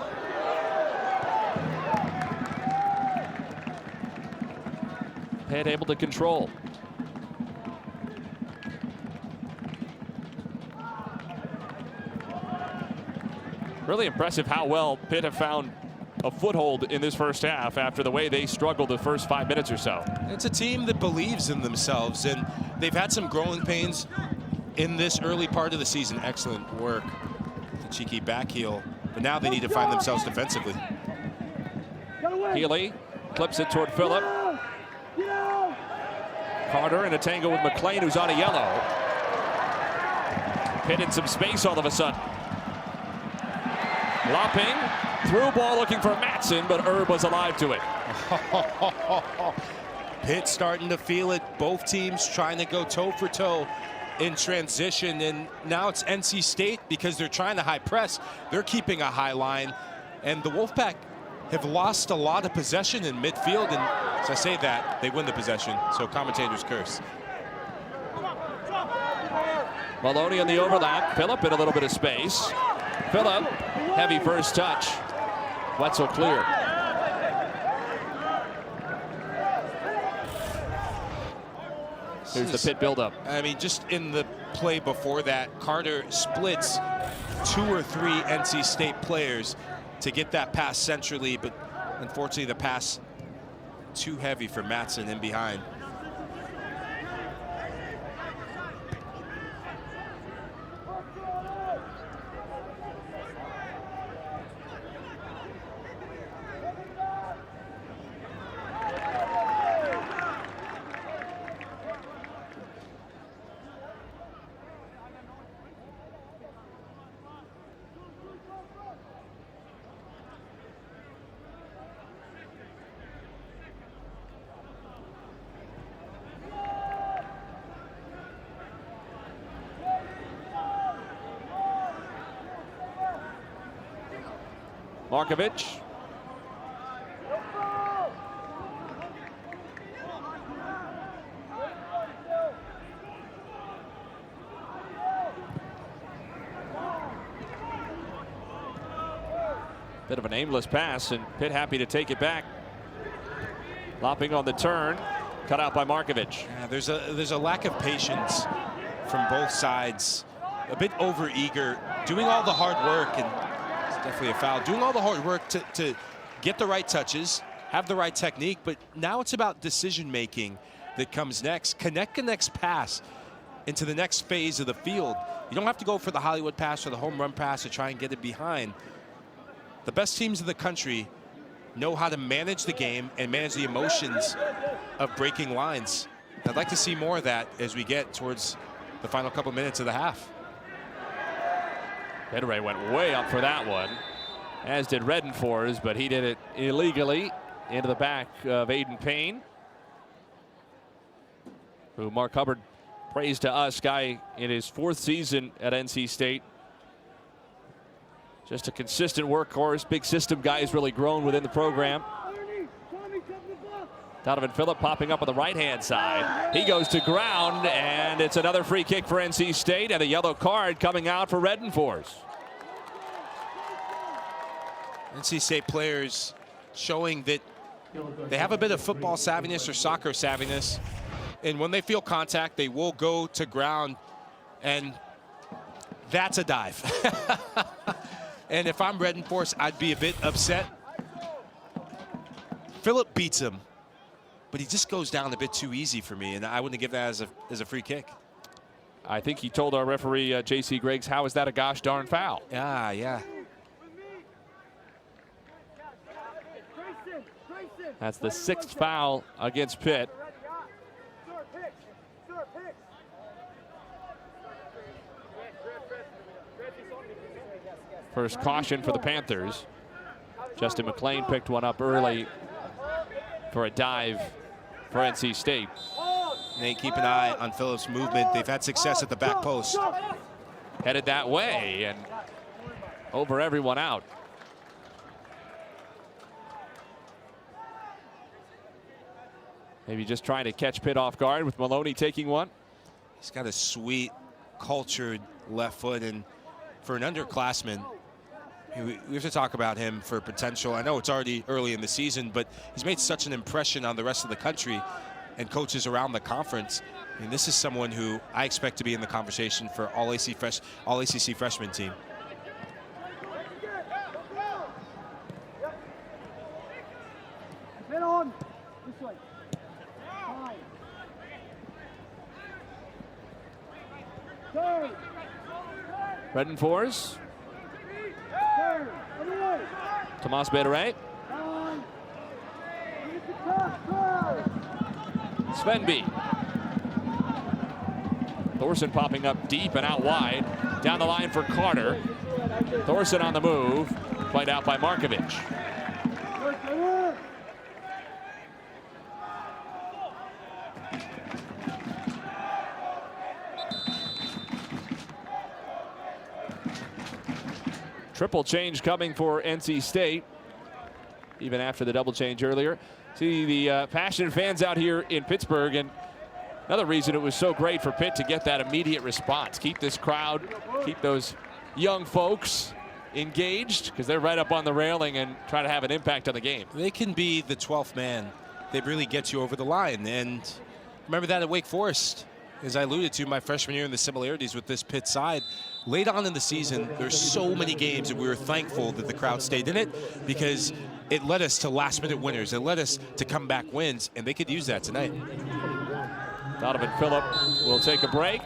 Pitt able to control. Really impressive how well Pitt have found a foothold in this first half after the way they struggled the first 5 minutes or so. It's a team that believes in themselves, and they've had some growing pains in this early part of the season. Excellent work. The cheeky back heel, but now they need to find themselves defensively. Healy clips it toward Phillip. Carter in a tangle with McLean, who's on a yellow. Pitt in some space all of a sudden. Lopping, through ball looking for Matson, but Erb was alive to it. Pitt starting to feel it. Both teams trying to go toe for toe in transition, and now it's NC State because they're trying to high press. They're keeping a high line, and the Wolfpack have lost a lot of possession in midfield, and as I say that, they win the possession, so commentators curse. Maloney on the overlap. Phillip in a little bit of space. Phillip, heavy first touch. Wetzel clear. Here's the Pitt buildup. I mean, just in the play before that, Carter splits 2 or 3 NC State players to get that pass centrally, but unfortunately the pass too heavy for Matson in behind. Markovic. Bit of an aimless pass, and Pitt happy to take it back. Lopping on the turn, cut out by Markovic. Yeah, there's a lack of patience from both sides. A bit over-eager, doing all the hard work, and it's definitely a foul. Doing all the hard work to get the right touches, have the right technique, but now it's about decision-making that comes next. Connect the next pass into the next phase of the field. You don't have to go for the Hollywood pass or the home run pass to try and get it behind. The best teams in the country know how to manage the game and manage the emotions of breaking lines. I'd like to see more of that as we get towards the final couple minutes of the half. Bedray went way up for that one, as did Redenfors, but he did it illegally into the back of Aiden Payne, who Mark Hubbard praised to us, guy in his 4th season at NC State. Just a consistent workhorse, big system guy who's really grown within the program. Donavan Phillip popping up on the right-hand side. He goes to ground, and it's another free kick for NC State, and a yellow card coming out for Redenfors. NC State players showing that they have a bit of football savviness or soccer savviness. And when they feel contact, they will go to ground, and that's a dive. And if I'm Redenfors, I'd be a bit upset. Phillip beats him, but he just goes down a bit too easy for me, and I wouldn't give that as a free kick. I think he told our referee, J.C. Griggs, how is that a gosh darn foul? Yeah. That's the 6th foul against Pitt. First caution for the Panthers. Justin McLean picked one up early for a dive for NC State. They keep an eye on Phillip's movement. They've had success at the back post. Headed that way and over everyone out. Maybe just trying to catch Pitt off guard with Maloney taking one. He's got a sweet, cultured left foot, and for an underclassman, we have to talk about him for potential. I know it's already early in the season, but he's made such an impression on the rest of the country and coaches around the conference. I mean, this is someone who I expect to be in the conversation for all ACC freshman team. Head on. This way. Fine. Turn. Redenfors. Turn. Anyway. Tomas Bedere. Fine. Get the cross. Svenby. Thorson popping up deep and out wide. Down the line for Carter. Thorson on the move. Played out by Markovic. Triple change coming for NC State, even after the double change earlier. See the passionate fans out here in Pittsburgh, and another reason it was so great for Pitt to get that immediate response. Keep this crowd, keep those young folks engaged, because they're right up on the railing and try to have an impact on the game. They can be the 12th man. They really get you over the line. And remember that at Wake Forest, as I alluded to my freshman year, and the similarities with this Pitt side. Late on in the season, there's so many games that we were thankful that the crowd stayed in it, because it led us to last-minute winners. It led us to comeback wins, and they could use that tonight. Donavan Phillip will take a break.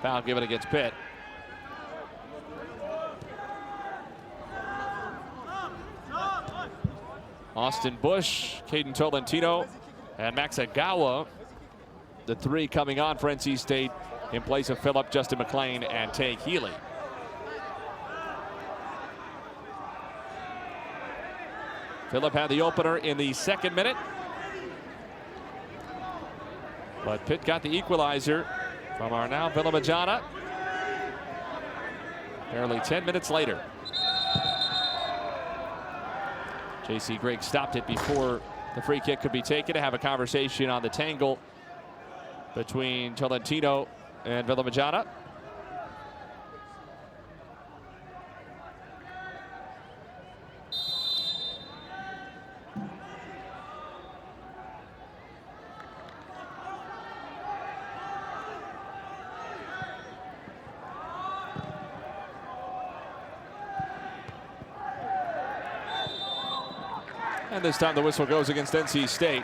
Foul given against Pitt. Austin Bush, Caden Tolentino, and Max Agawa. The 3 coming on for NC State in place of Phillip, Justin McLean, and Tay Healy. Phillip had the opener in the 2nd minute, but Pitt got the equalizer from Arnau Vilamitjana barely 10 minutes later. J.C. Griggs stopped it before the free kick could be taken to have a conversation on the tangle between Tolentino and Vilamitjana. And this time the whistle goes against NC State.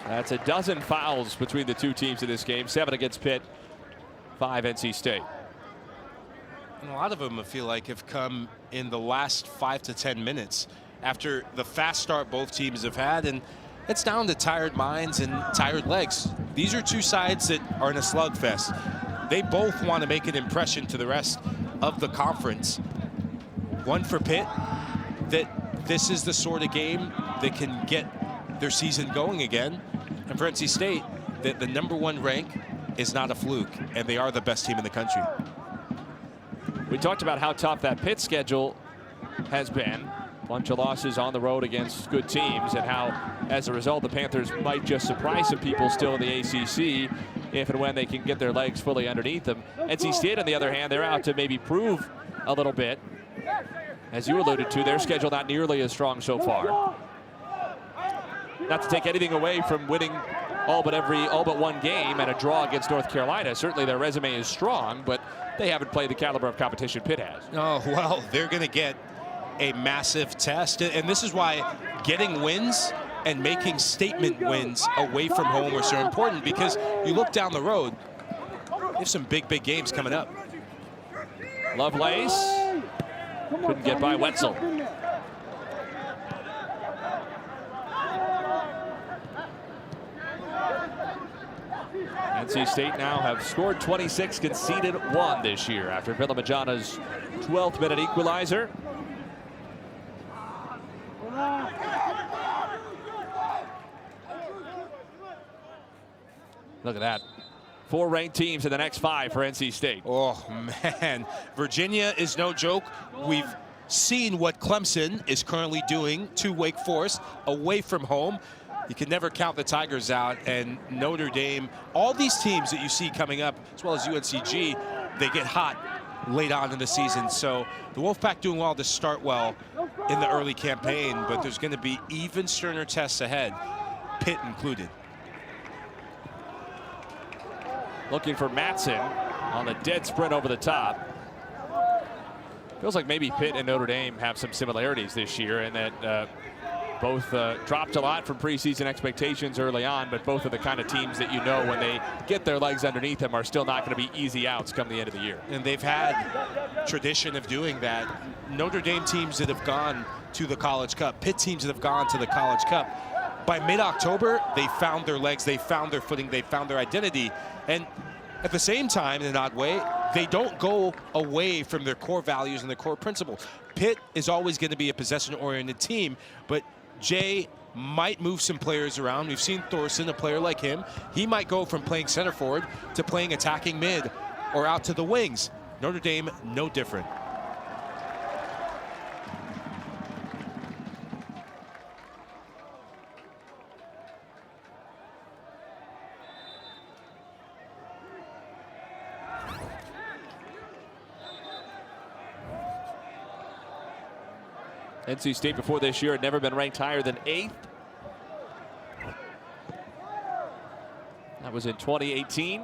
That's a dozen fouls between the two teams in this game. 7 against Pitt, 5 NC State. And a lot of them, I feel like, have come in the last 5 to 10 minutes after the fast start both teams have had. And it's down to tired minds and tired legs. These are two sides that are in a slugfest. They both want to make an impression to the rest of the conference. One for Pitt, that this is the sort of game that can get their season going again. And for NC State, that the #1 rank is not a fluke, and they are the best team in the country. We talked about how tough that Pitt schedule has been. Bunch of losses on the road against good teams, and how, as a result, the Panthers might just surprise some people still in the ACC if and when they can get their legs fully underneath them. NC State, on the other hand, they're out to maybe prove a little bit as you alluded to, their schedule not nearly as strong so far. Not to take anything away from winning all but one game and a draw against North Carolina. Certainly their resume is strong, but they haven't played the caliber of competition Pitt has. Oh, well, they're going to get a massive test. And this is why getting wins and making statement wins away from home are so important, because you look down the road, there's some big games coming up. Lovelace couldn't get by Wetzel. NC State now have scored 26, conceded 1 this year after Vilamitjana's 12th minute equalizer. Look at that. 4 ranked teams in the next 5 for NC State. Oh, man. Virginia is no joke. We've seen what Clemson is currently doing to Wake Forest away from home. You can never count the Tigers out. And Notre Dame, all these teams that you see coming up, as well as UNCG, they get hot late on in the season. So the Wolfpack doing well to start well in the early campaign, but there's going to be even sterner tests ahead, Pitt included. Looking for Matson on the dead sprint over the top. Feels like maybe Pitt and Notre Dame have some similarities this year, and that both dropped a lot from preseason expectations early on, but both are the kind of teams that, you know, when they get their legs underneath them, are still not going to be easy outs come the end of the year. And they've had tradition of doing that. Notre Dame teams that have gone to the College Cup, Pitt teams that have gone to the College Cup, by mid-October, they found their legs, they found their footing, they found their identity. And at the same time, in an odd way, they don't go away from their core values and their core principles. Pitt is always going to be a possession-oriented team, but Jay might move some players around. We've seen Thorson, a player like him. He might go from playing center forward to playing attacking mid or out to the wings. Notre Dame, no different. NC State before this year had never been ranked higher than 8th. That was in 2018.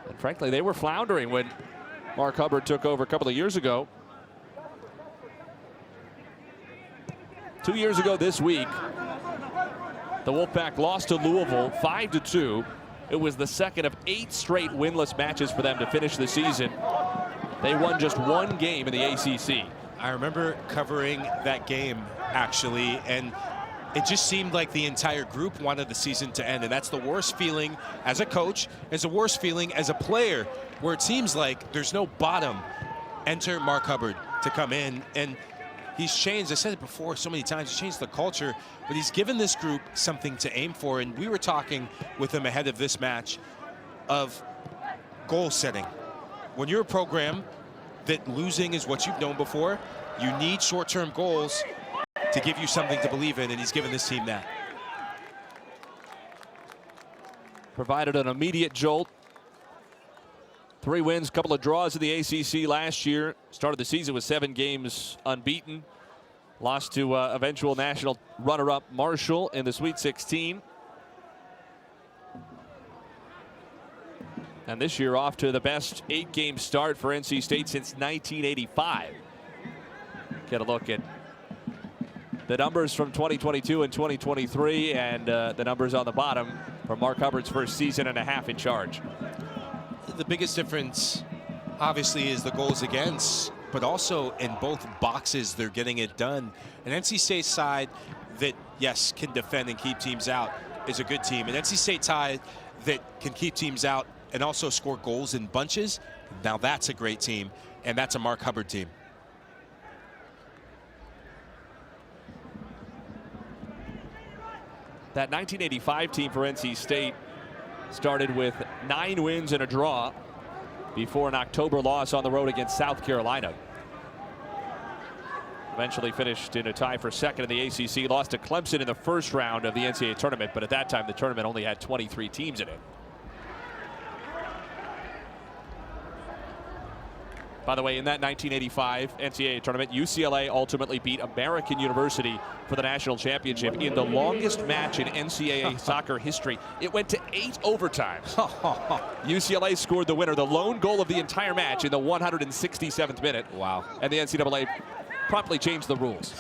And frankly, they were floundering when Mark Hubbard took over a couple of years ago. 2 years ago this week, the Wolfpack lost to Louisville 5-2. It was the second of 8 straight winless matches for them to finish the season. They won just 1 game in the ACC. I remember covering that game, actually, and it just seemed like the entire group wanted the season to end. And that's the worst feeling as a coach. It's the worst feeling as a player, where it seems like there's no bottom. Enter Mark Hubbard to come in, and he's changed. I said it before so many times. He's changed the culture, but he's given this group something to aim for. And we were talking with him ahead of this match of goal setting. When you're a program that losing is what you've known before, you need short-term goals to give you something to believe in, and he's given this team that. Provided an immediate jolt. 3 wins, couple of draws in the ACC last year. Started the season with 7 games unbeaten. Lost to eventual national runner-up Marshall in the Sweet 16. And this year off to the best 8-game start for NC State since 1985. Get a look at the numbers from 2022 and 2023, and the numbers on the bottom from Mark Hubbard's first season and a half in charge. The biggest difference, obviously, is the goals against, but also in both boxes, they're getting it done. An NC State side that, yes, can defend and keep teams out is a good team. An NC State side that can keep teams out and also score goals in bunches, now that's a great team, and that's a Mark Hubbard team. That 1985 team for NC State started with 9 wins and a draw before an October loss on the road against South Carolina. Eventually finished in a tie for second in the ACC, lost to Clemson in the first round of the NCAA tournament, but at that time the tournament only had 23 teams in it. By the way, in that 1985 NCAA tournament, UCLA ultimately beat American University for the national championship in the longest match in NCAA soccer history. It went to 8 overtimes. UCLA scored the winner, the lone goal of the entire match, in the 167th minute. Wow. And the NCAA promptly changed the rules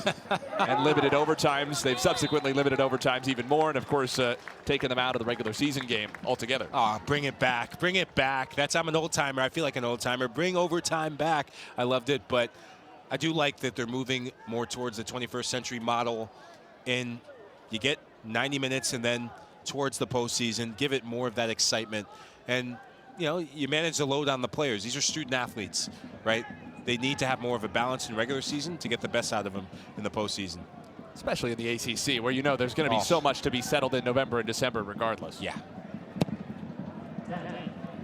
and limited overtimes. They've subsequently limited overtimes even more, and of course taken them out of the regular season game altogether. Oh, bring it back. Bring it back. I'm an old timer. I feel like an old timer. Bring overtime back. I loved it, but I do like that they're moving more towards the 21st century model, and you get 90 minutes and then towards the postseason, give it more of that excitement. And, you know, you manage the load on the players. These are student athletes, right? They need to have more of a balance in regular season to get the best out of them in the postseason. Especially in the ACC, where you know there's going to be so much to be settled in November and December regardless. Yeah.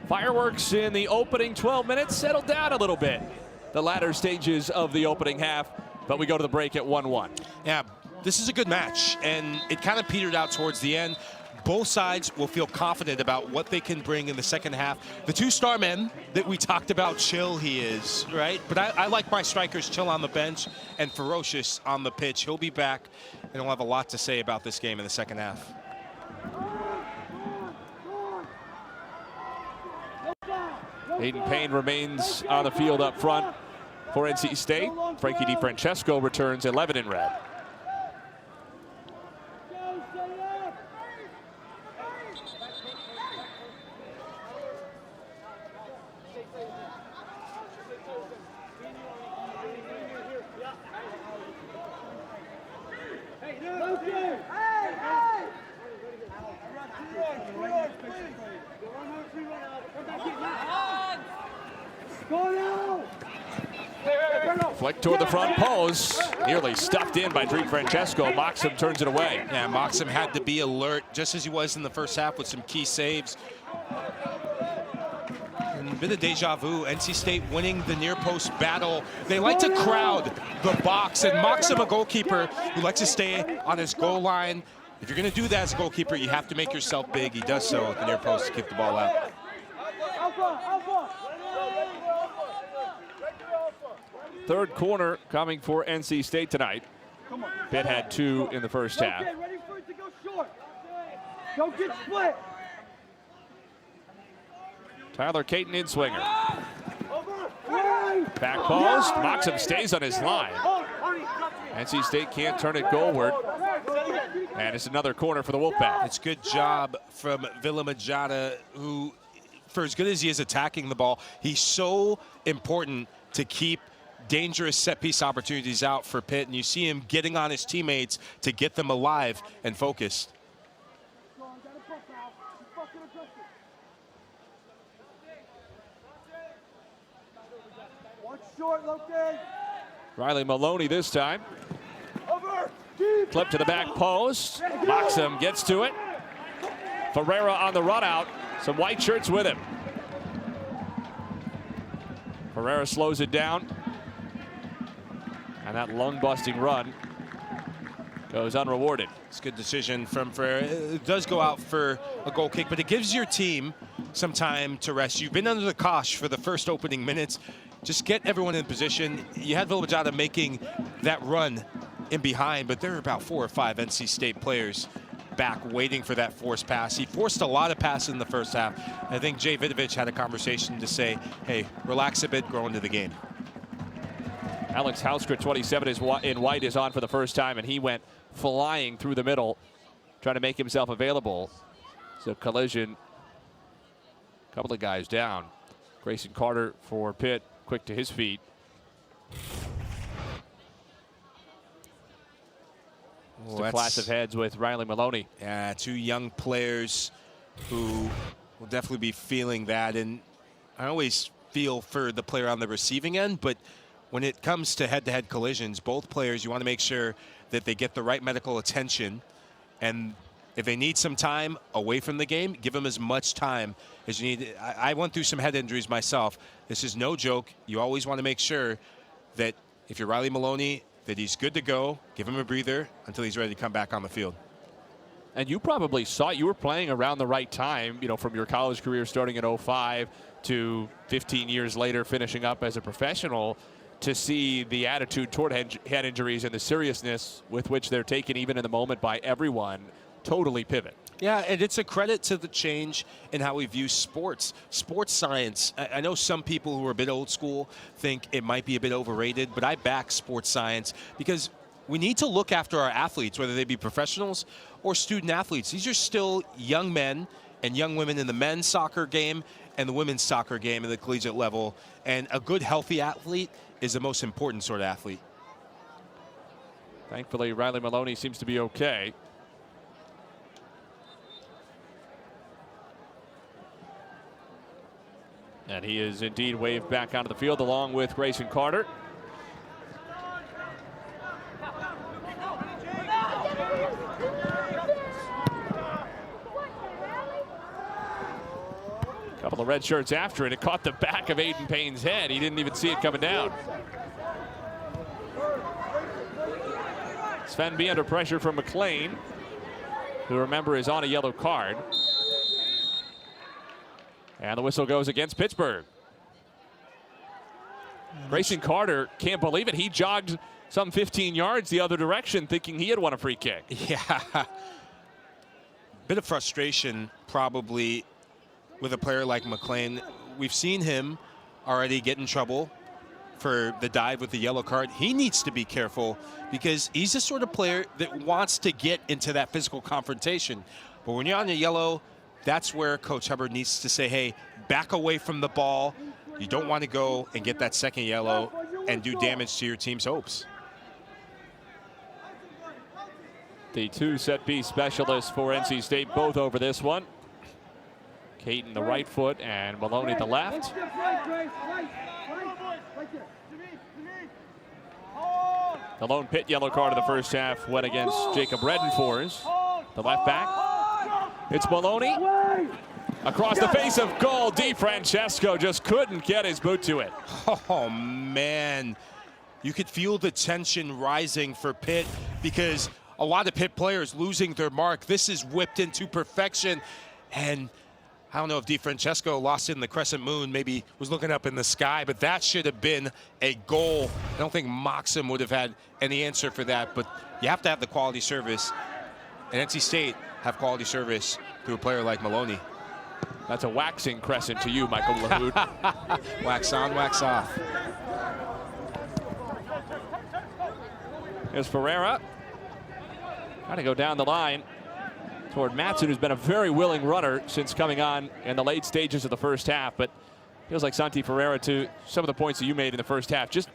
Fireworks in the opening 12 minutes, settled down a little bit. The latter stages of the opening half, but we go to the break at 1-1. Yeah, this is a good match, and it kind of petered out towards the end. Both sides will feel confident about what they can bring in the second half. The two-star men that we talked about, chill he is, right? But I like my strikers chill on the bench and ferocious on the pitch. He'll be back, and he'll have a lot to say about this game in the second half. Hayden Payne remains on the field up front for NC State. Frankie DiFrancesco returns 11 in red. Flick toward the front post, nearly stuffed in by DiFrancesco. Moxham turns it away. Yeah, Moxham had to be alert, just as he was in the first half with some key saves. And a bit of deja vu, NC State winning the near post battle. They like to crowd the box, and Moxham, a goalkeeper who likes to stay on his goal line. If you're going to do that as a goalkeeper, you have to make yourself big. He does so at the near post to keep the ball out. Third corner coming for NC State tonight. Pitt had 2 in the first half. Ready for it to go short. Don't get split. Tyler Caton in swinger. Back post. Moxham stays on his line. NC State can't turn it goalward. And it's another corner for the Wolfpack. It's good job from Vilamitjana, who, for as good as he is attacking the ball, he's so important to keep dangerous set-piece opportunities out for Pitt, and you see him getting on his teammates to get them alive and focused. Riley Maloney this time. Clip to the back post. Moxham gets to it. Ferreira on the run out. Some white shirts with him. Ferreira slows it down. And that lung-busting run goes unrewarded. It's a good decision from Ferreira. It does go out for a goal kick, but it gives your team some time to rest. You've been under the cosh for the first opening minutes. Just get everyone in position. You had Vilamitjana making that run in behind, but there are about 4 or 5 NC State players back waiting for that forced pass. He forced a lot of passes in the first half. I think Jay Vidovich had a conversation to say, hey, relax a bit, grow into the game. Alex Hausker, 27 in white, is on for the first time, and he went flying through the middle, trying to make himself available. So collision, a couple of guys down. Grayson Carter for Pitt, quick to his feet. Just a clash of heads with Riley Maloney. Yeah, 2 young players who will definitely be feeling that. And I always feel for the player on the receiving end, but when it comes to head-to-head collisions, both players, you want to make sure that they get the right medical attention. And if they need some time away from the game, give them as much time as you need. I went through some head injuries myself. This is no joke. You always want to make sure that if you're Riley Maloney, that he's good to go. Give him a breather until he's ready to come back on the field. And you probably saw it. You were playing around the right time, you know, from your college career starting in 05 to 15 years later finishing up as a professional, to see the attitude toward head injuries and the seriousness with which they're taken even in the moment by everyone totally pivot. Yeah, and it's a credit to the change in how we view sports. Sports science, I know some people who are a bit old school think it might be a bit overrated, but I back sports science because we need to look after our athletes, whether they be professionals or student athletes. These are still young men and young women in the men's soccer game and the women's soccer game at the collegiate level. And a good, healthy athlete is the most important sort of athlete. Thankfully, Riley Maloney seems to be okay. And he is indeed waved back onto the field along with Grayson Carter. Couple of red shirts after it. It caught the back of Aiden Payne's head. He didn't even see it coming down. Sven B under pressure from McLean, who, remember, is on a yellow card. And the whistle goes against Pittsburgh. Grayson Carter can't believe it. He jogged some 15 yards the other direction thinking he had won a free kick. Yeah. Bit of frustration probably with a player like McLean. We've seen him already get in trouble for the dive with the yellow card. He needs to be careful because he's the sort of player that wants to get into that physical confrontation. But when you're on the yellow, that's where Coach Hubbard needs to say, hey, back away from the ball. You don't want to go and get that second yellow and do damage to your team's hopes. The two set-piece specialists for NC State, both over this one. Caton the right foot and Maloney the left. The lone Pitt yellow card in the first half went against Jacob Redenfors, the left back. It's Maloney across the face of goal. DiFrancesco just couldn't get his boot to it. Oh, man. You could feel the tension rising for Pitt because a lot of Pitt players losing their mark. This is whipped into perfection. And I don't know if DiFrancesco lost it in the crescent moon, maybe was looking up in the sky, but that should have been a goal. I don't think Moxham would have had any answer for that, but you have to have the quality service. And NC State have quality service through a player like Maloney. That's a waxing crescent to you, Michael LaHood. Wax on, wax off. Here's Ferreira. Trying to go down the line toward Matson, who's been a very willing runner since coming on in the late stages of the first half. But feels like Santi Ferreira, to some of the points that you made in the first half, just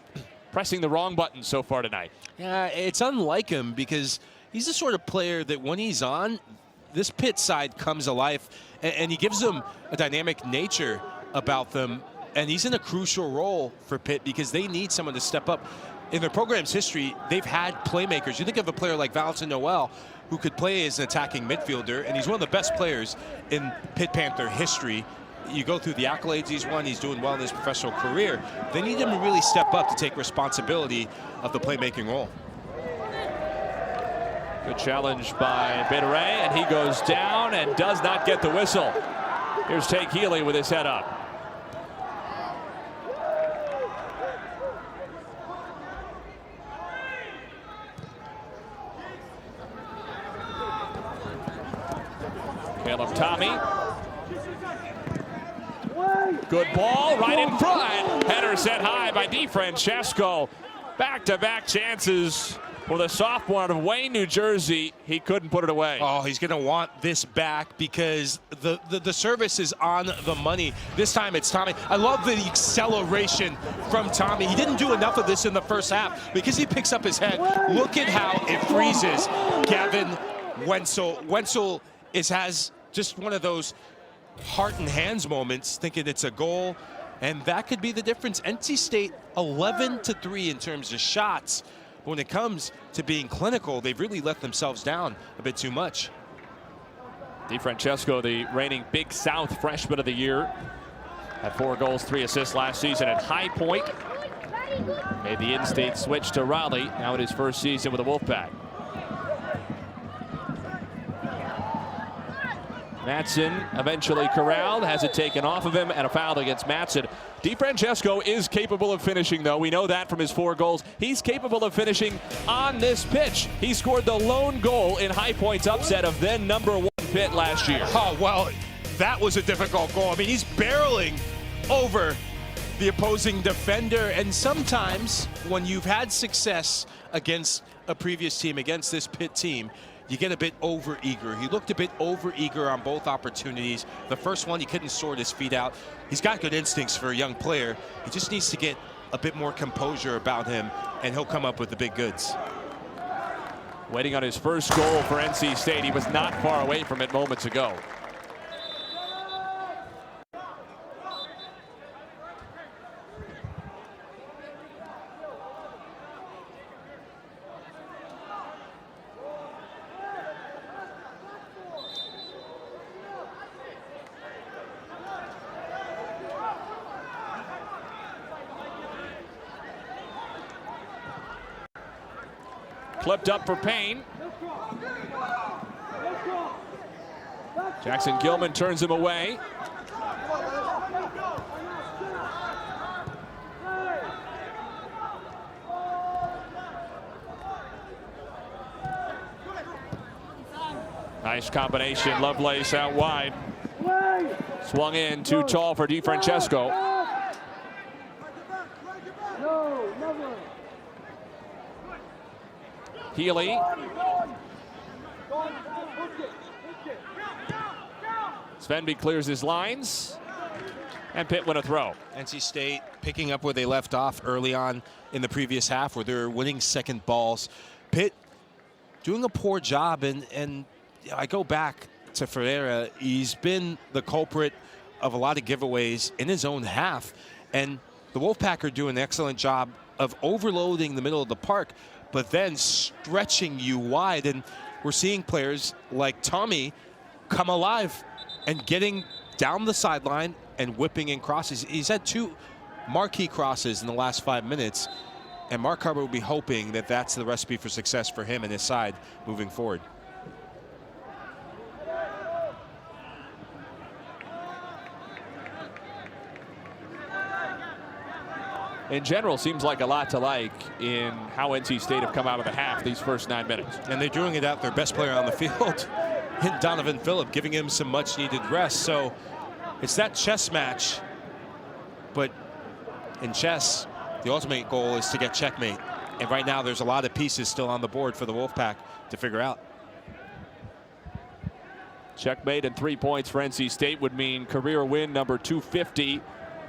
pressing the wrong button so far tonight. Yeah, it's unlike him because he's the sort of player that when he's on, this Pitt side comes alive, and he gives them a dynamic nature about them. And he's in a crucial role for Pitt because they need someone to step up. In their program's history, they've had playmakers. You think of a player like Valentin Noel, who could play as an attacking midfielder, and he's one of the best players in Pitt Panther history. You go through the accolades he's won, he's doing well in his professional career. They need him to really step up to take responsibility of the playmaking role. Good challenge by Bidere, and he goes down and does not get the whistle. Here's Take Healy with his head up. Caleb Tommy. Good ball right in front. Header set high by DiFrancesco. Back-to-back chances for the sophomore out of Wayne, New Jersey. He couldn't put it away. Oh, he's going to want this back because the service is on the money. This time it's Tommy. I love the acceleration from Tommy. He didn't do enough of this in the first half because he picks up his head. Look at how it freezes Gavin Wenzel. Wenzel has just one of those heart and hands moments, thinking it's a goal, and that could be the difference. NC State 11-3 in terms of shots. When it comes to being clinical, they've really let themselves down a bit too much. DiFrancesco, the reigning Big South Freshman of the Year, had 4 goals, 3 assists last season at High Point. Made the in-state switch to Raleigh, now in his first season with the Wolfpack. Matson eventually corralled, has it taken off of him, and a foul against Matson. DiFrancesco is capable of finishing, though. We know that from his 4 goals. He's capable of finishing on this pitch. He scored the lone goal in High Point's upset of then #1 Pitt last year. Oh, well, that was a difficult goal. I mean, he's barreling over the opposing defender, and sometimes when you've had success against a previous team, against this Pitt team, you get a bit over-eager. He looked a bit over-eager on both opportunities. The first one, he couldn't sort his feet out. He's got good instincts for a young player. He just needs to get a bit more composure about him, and he'll come up with the big goods. Waiting on his first goal for NC State. He was not far away from it moments ago. Clipped up for Payne. Jackson Gilman turns him away. Nice combination. Lovelace out wide. Swung in, too tall for DiFrancesco. Healy. Svenby clears his lines. And Pitt win a throw. NC State picking up where they left off early on in the previous half, where they're winning second balls. Pitt doing a poor job, and I go back to Ferreira. He's been the culprit of a lot of giveaways in his own half. And the Wolfpack are doing an excellent job of overloading the middle of the park, but then stretching you wide. And we're seeing players like Tommy come alive and getting down the sideline and whipping in crosses. He's had 2 marquee crosses in the last 5 minutes, and Mark Hubbard will be hoping that that's the recipe for success for him and his side moving forward. In general, seems like a lot to like in how NC State have come out of the half these first 9 minutes. And they're doing it out their best player on the field, Donavan Phillip, giving him some much-needed rest. So it's that chess match, but in chess, the ultimate goal is to get checkmate. And right now, there's a lot of pieces still on the board for the Wolfpack to figure out. Checkmate and 3 points for NC State would mean career win number 250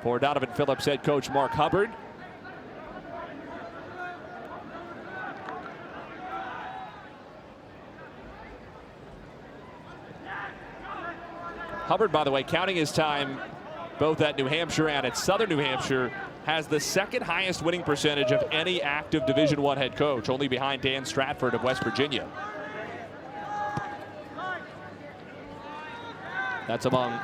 for Donavan Phillip's head coach Mark Hubbard. Hubbard, by the way, counting his time both at New Hampshire and at Southern New Hampshire, has the 2nd highest winning percentage of any active Division I head coach, only behind Dan Stratford of West Virginia. That's among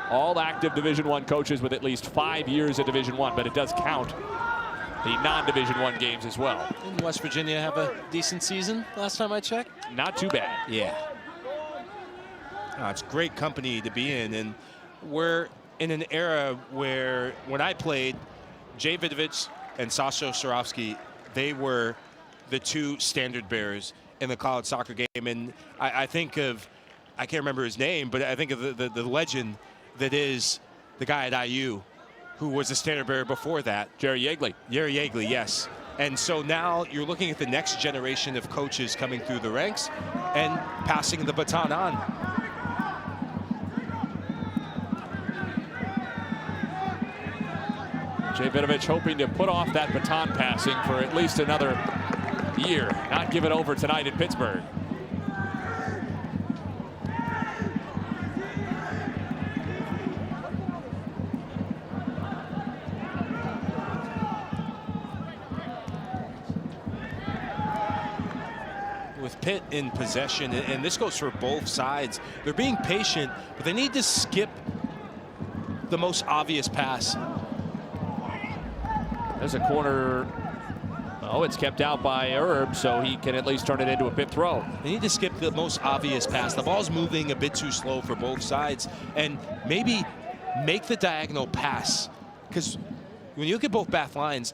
all active Division I coaches with at least 5 years at Division I, but it does count the non-Division I games as well. Didn't West Virginia have a decent season last time I checked? Not too bad. Yeah. It's great company to be in, and we're in an era where when I played, Jay Vidovich and Sasho Surofsky, they were the 2 standard bearers in the college soccer game. And I think of, I can't remember his name, but I think of the legend that is the guy at IU who was the standard bearer before that. Jerry Yeagley. Jerry Yeagley, yes. And so now you're looking at the next generation of coaches coming through the ranks and passing the baton on. Jay Vidovich hoping to put off that baton passing for at least another year, not give it over tonight in Pittsburgh. With Pitt in possession, and this goes for both sides, they're being patient, but they need to skip the most obvious pass. There's a corner Oh, it's kept out by Herb, so he can at least turn it into a Pitt throw. They need to skip the most obvious pass. The ball's moving a bit too slow for both sides, and maybe make the diagonal pass. Because when you look at both back lines,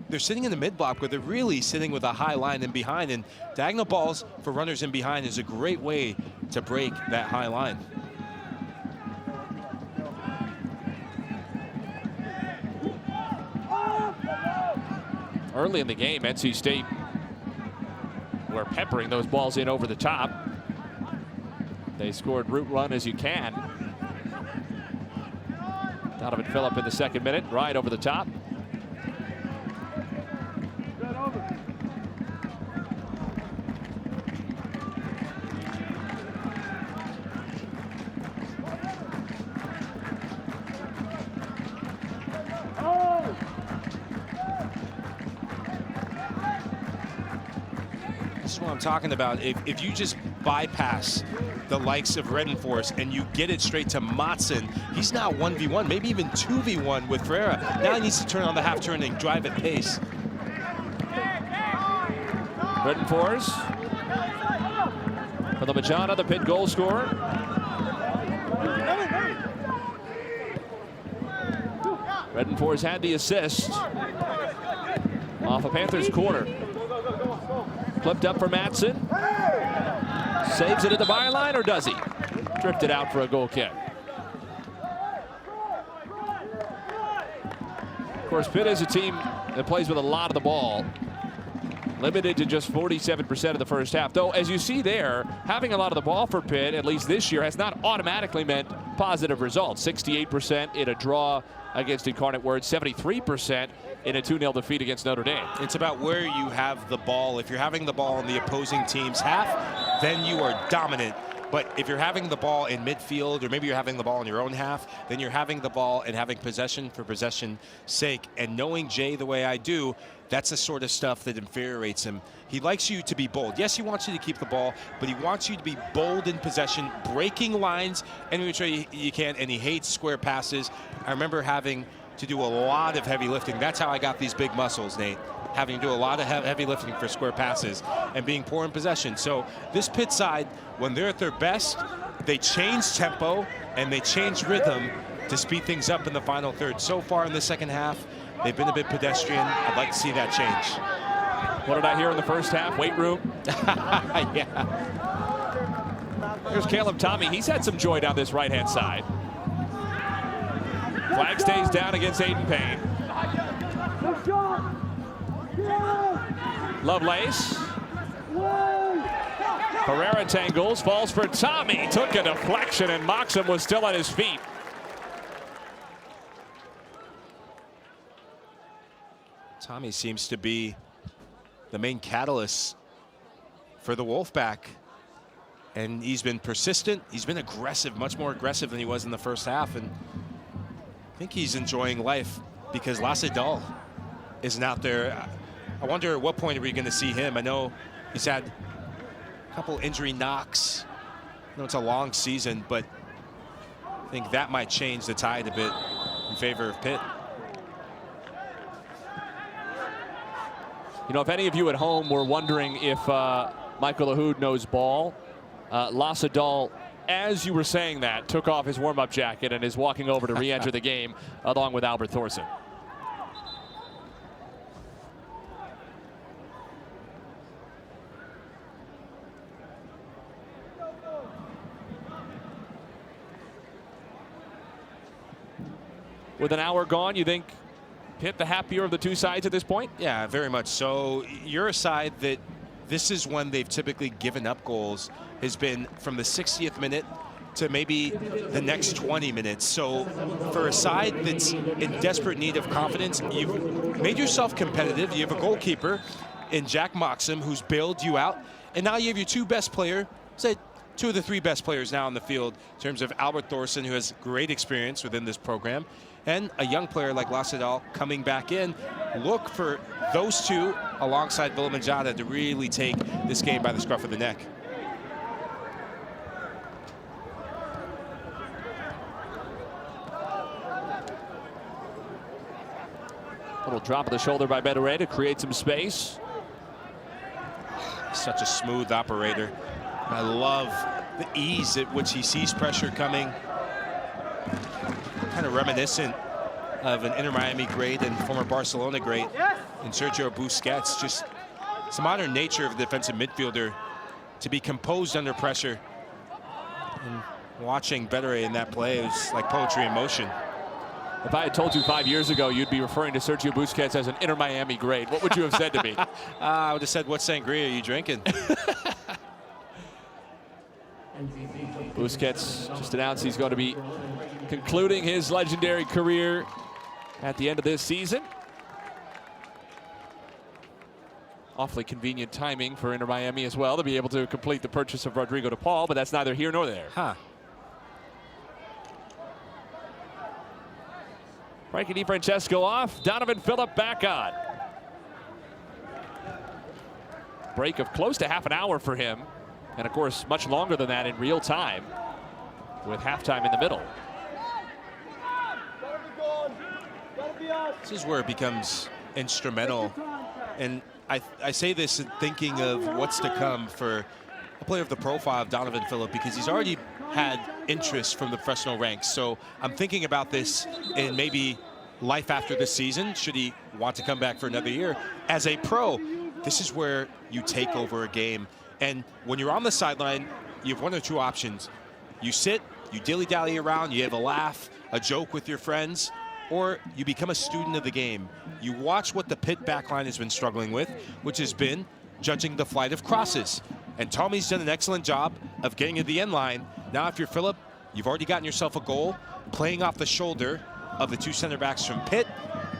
they're sitting in the mid block, but they're really sitting with a high line in behind. And diagonal balls for runners in behind is a great way to break that high line. Early in the game, NC State were peppering those balls in over the top. They scored route run as you can. Donavan Phillip in the 2nd minute, right over the top. This is what I'm talking about. If you just bypass the likes of Redenfors and you get it straight to Matson, he's now 1v1, maybe even 2v1 with Ferreira. Now he needs to turn on the half turn and drive at pace. Redenfors. Vilamitjana, the Pitt goal scorer. Redenfors had the assist off a Panthers corner. Flipped up for Matson. Saves it at the byline, or does he? Drifted out for a goal kick. Of course, Pitt is a team that plays with a lot of the ball. Limited to just 47% of the first half. Though, as you see there, having a lot of the ball for Pitt, at least this year, has not automatically meant positive results. 68% in a draw against Incarnate Word, 73% in a 2-0 defeat against Notre Dame. It's about where you have the ball. If you're having the ball in the opposing team's half, then you are dominant. But if you're having the ball in midfield, or maybe you're having the ball in your own half, then you're having the ball and having possession for possession's sake. And knowing Jay the way I do, that's the sort of stuff that infuriates him. He likes you to be bold. Yes, he wants you to keep the ball, but he wants you to be bold in possession, breaking lines any which way you can, and he hates square passes. I remember having to do a lot of heavy lifting. That's how I got these big muscles, Nate. Having to do a lot of heavy lifting for square passes and being poor in possession. So this Pitt side, when they're at their best, they change tempo and they change rhythm to speed things up in the final third. So far in the second half, they've been a bit pedestrian. I'd like to see that change. What did I hear in the first half? Weight room? Yeah. Here's Caleb Tommy. He's had some joy down this right-hand side. Flag stays down against Aiden Payne. Lovelace. Ferreira tangles, falls for Tommy. Took a deflection, and Moxham was still on his feet. Tommy seems to be the main catalyst for the Wolfpack. And he's been persistent. He's been aggressive, much more aggressive than he was in the first half. And I think he's enjoying life because Lassadal isn't out there. I wonder at what point are we going to see him? I know he's had a couple injury knocks. I know it's a long season, but I think that might change the tide a bit in favor of Pitt. You know, if any of you at home were wondering if Michael Lahoud knows ball, Lassadal, as you were saying that, took off his warm-up jacket and is walking over to re-enter the game along with Albert Thorson. With an hour gone, you think Pitt the happier of the two sides at this point? Yeah, very much so. You're a side that this is when they've typically given up goals, has been from the 60th minute to maybe the next 20 minutes. So for a side that's in desperate need of confidence, you've made yourself competitive. You have a goalkeeper in Jack Moxham who's bailed you out. And now you have your two best players, say two of the three best players now on the field in terms of Albert Thorson, who has great experience within this program, and a young player like Lassadal coming back in. Look for those two alongside Vilamitjana to really take this game by the scruff of the neck. Little drop of the shoulder by Betteray to create some space. Such a smooth operator. I love the ease at which he sees pressure coming. Kind of reminiscent of an Inter Miami great and former Barcelona great in Sergio Busquets. Just it's the modern nature of a defensive midfielder to be composed under pressure. And watching Betteray in that play was like poetry in motion. If I had told you 5 years ago you'd be referring to Sergio Busquets as an Inter Miami great, what would you have said to me? I would have said, what sangria are you drinking? Busquets just announced he's going to be concluding his legendary career at the end of this season. Awfully convenient timing for Inter Miami as well to be able to complete the purchase of Rodrigo de Paul, but that's neither here nor there. Huh. Frankie DiFrancesco off, Donavan Phillip back on. Break of close to half an hour for him, and of course much longer than that in real time with halftime in the middle. This is where it becomes instrumental, and I say this in thinking of what's to come for a player of the profile of Donavan Phillip, because he's already had interest from the professional ranks. So I'm thinking about this in maybe life after this season, should he want to come back for another year. As a pro, this is where you take over a game. And when you're on the sideline, you have one or two options. You sit, you dilly-dally around, you have a laugh, a joke with your friends, or you become a student of the game. You watch what the Pitt backline has been struggling with, which has been judging the flight of crosses. And Tommy's done an excellent job of getting to the end line. Now, if you're Phillip, you've already gotten yourself a goal, playing off the shoulder of the two center backs from Pitt.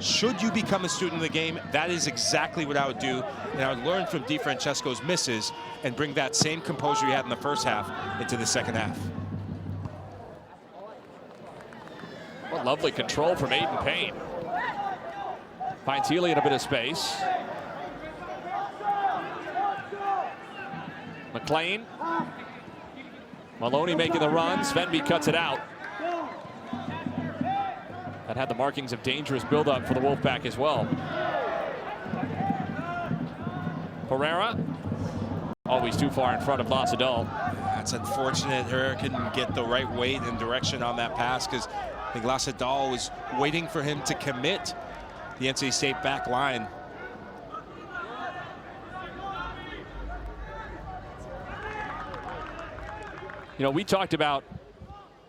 Should you become a student of the game, that is exactly what I would do. And I would learn from DiFrancesco's misses and bring that same composure he had in the first half into the second half. What lovely control from Aiden Payne. Finds Healy in a bit of space. McLean. Maloney making the run. Svenby cuts it out. That had the markings of dangerous buildup for the Wolfpack as well. Pereira. Always too far in front of Lasadal. That's unfortunate. Herrera couldn't get the right weight and direction on that pass, because I think Lasadal was waiting for him to commit the NC State back line. You know, we talked about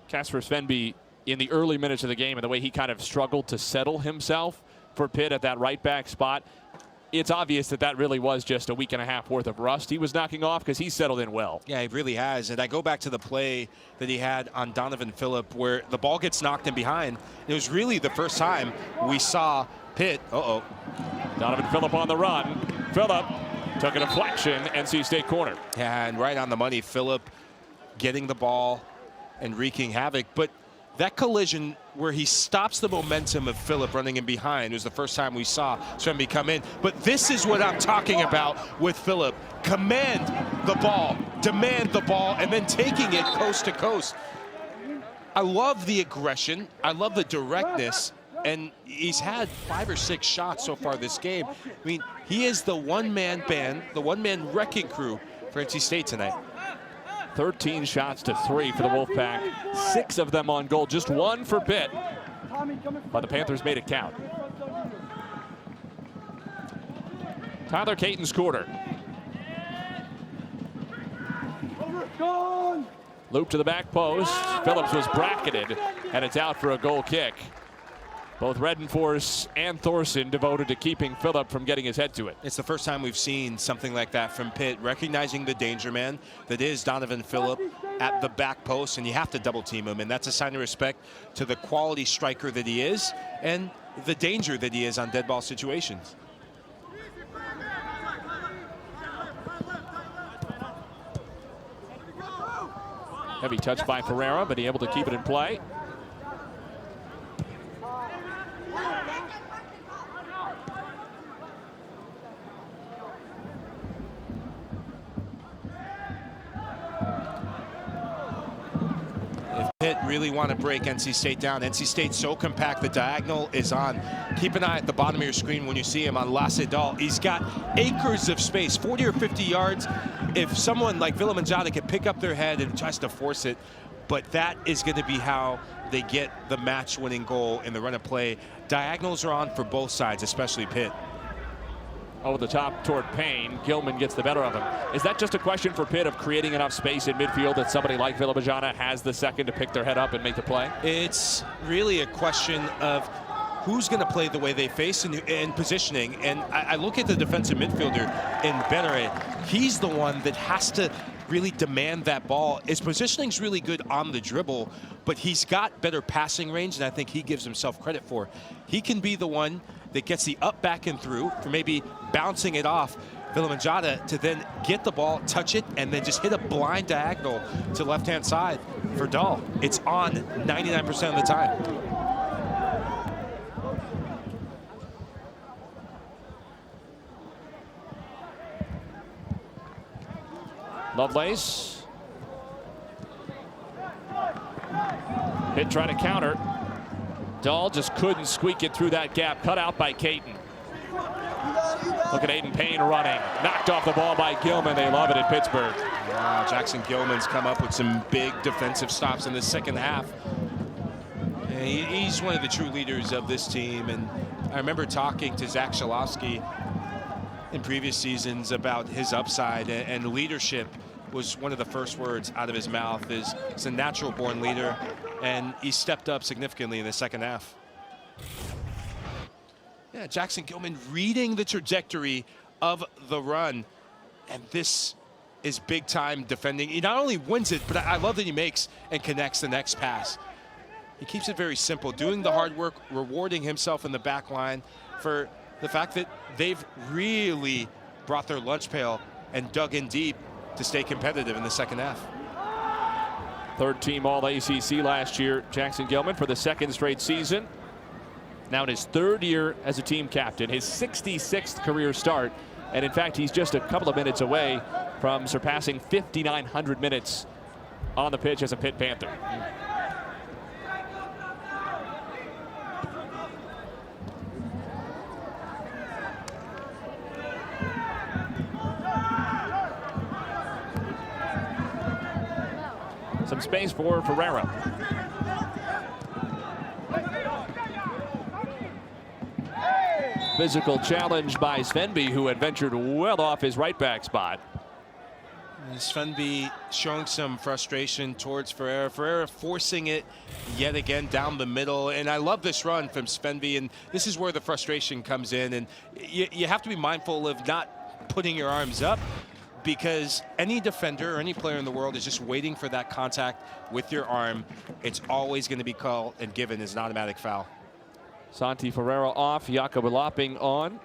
Kasper Svenby in the early minutes of the game and the way he kind of struggled to settle himself for Pitt at that right back spot. It's obvious that that really was just a week and a half worth of rust he was knocking off, because he's settled in well. Yeah, he really has. And I go back to the play that he had on Donavan Phillip where the ball gets knocked in behind. It was really the first time we saw Pitt. Donavan Phillip on the run. Phillip took a deflection, NC State corner. Yeah, and right on the money, Phillip getting the ball and wreaking havoc. But that collision where he stops the momentum of Phillip running in behind was the first time we saw Svenby come in. But this is what I'm talking about with Phillip. Command the ball, demand the ball, and then taking it coast to coast. I love the aggression. I love the directness. And he's had 5 or 6 shots so far this game. I mean, he is the one-man band, the one-man wrecking crew for NC State tonight. 13 shots to 3 for the Wolfpack. 6 of them on goal, just 1 for Pitt. But the Panthers made it count. Tyler Caton's quarter. Loop to the back post. Phillips was bracketed, and it's out for a goal kick. Both Redenfors and Thorson devoted to keeping Phillip from getting his head to it. It's the first time we've seen something like that from Pitt, recognizing the danger man that is Donavan Phillip at the back post, and you have to double team him, and that's a sign of respect to the quality striker that he is and the danger that he is on dead ball situations. Heavy touch by Ferreira, but he able to keep it in play. If Pitt really want to break NC State down. NC State's so compact, the diagonal is on. Keep an eye at the bottom of your screen when you see him on Lacidal. He's got acres of space, 40 or 50 yards. If someone like Vilamitjana can pick up their head and tries to force it, but that is going to be how they get the match-winning goal in the run of play. Diagonals are on for both sides, especially Pitt. Over the top toward Payne. Gilman gets the better of him. Is that just a question for Pitt of creating enough space in midfield that somebody like Vilamitjana has the second to pick their head up and make the play? It's really a question of who's going to play the way they face and positioning. And I look at the defensive midfielder in Bettere. He's the one that has to really demand that ball. His positioning's really good on the dribble, but he's got better passing range than I think he gives himself credit for. He can be the one that gets the up, back, and through for maybe bouncing it off Vilamitjana to then get the ball, touch it, and then just hit a blind diagonal to left-hand side for Dahl. It's on 99% of the time. Lovelace. Pitt trying to counter. Dahl just couldn't squeak it through that gap. Cut out by Caton. Look at Aiden Payne running. Knocked off the ball by Gilman. They love it in Pittsburgh. Wow, Jackson Gilman's come up with some big defensive stops in the second half. And he's one of the true leaders of this team. And I remember talking to Zach Shalowski in previous seasons about his upside, and leadership was one of the first words out of his mouth. He's a natural born leader, and he stepped up significantly in the second half. Yeah, Jackson Gilman reading the trajectory of the run, and this is big time defending. He not only wins it, but I love that he makes and connects the next pass. He keeps it very simple, doing the hard work, rewarding himself in the back line for the fact that they've really brought their lunch pail and dug in deep to stay competitive in the second half. Third team All-ACC last year, Jackson Gilman, for the second straight season. Now in his third year as a team captain, his 66th career start. And in fact, he's just a couple of minutes away from surpassing 5,900 minutes on the pitch as a Pitt Panther. Some space for Ferreira. Physical challenge by Svenby, who had ventured well off his right back spot. Svenby showing some frustration towards Ferreira. Ferreira forcing it yet again down the middle. And I love this run from Svenby, and this is where the frustration comes in. And you have to be mindful of not putting your arms up, because any defender or any player in the world is just waiting for that contact with your arm. It's always going to be called and given as an automatic foul. Santi Ferreira off, Jakob Lopping on.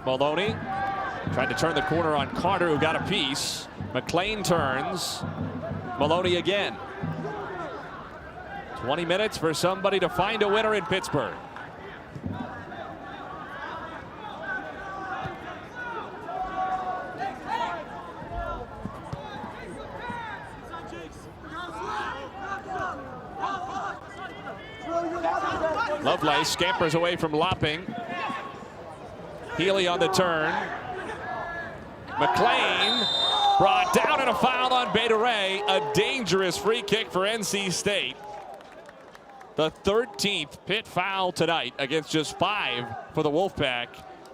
Maloney tried to turn the corner on Carter, who got a piece. McLean turns. Maloney again. 20 minutes for somebody to find a winner in Pittsburgh. Lovelace scampers away from Lopping. Healy on the turn. McLean brought down and a foul on Bettere. A dangerous free kick for NC State. The 13th Pitt foul tonight against just 5 for the Wolfpack.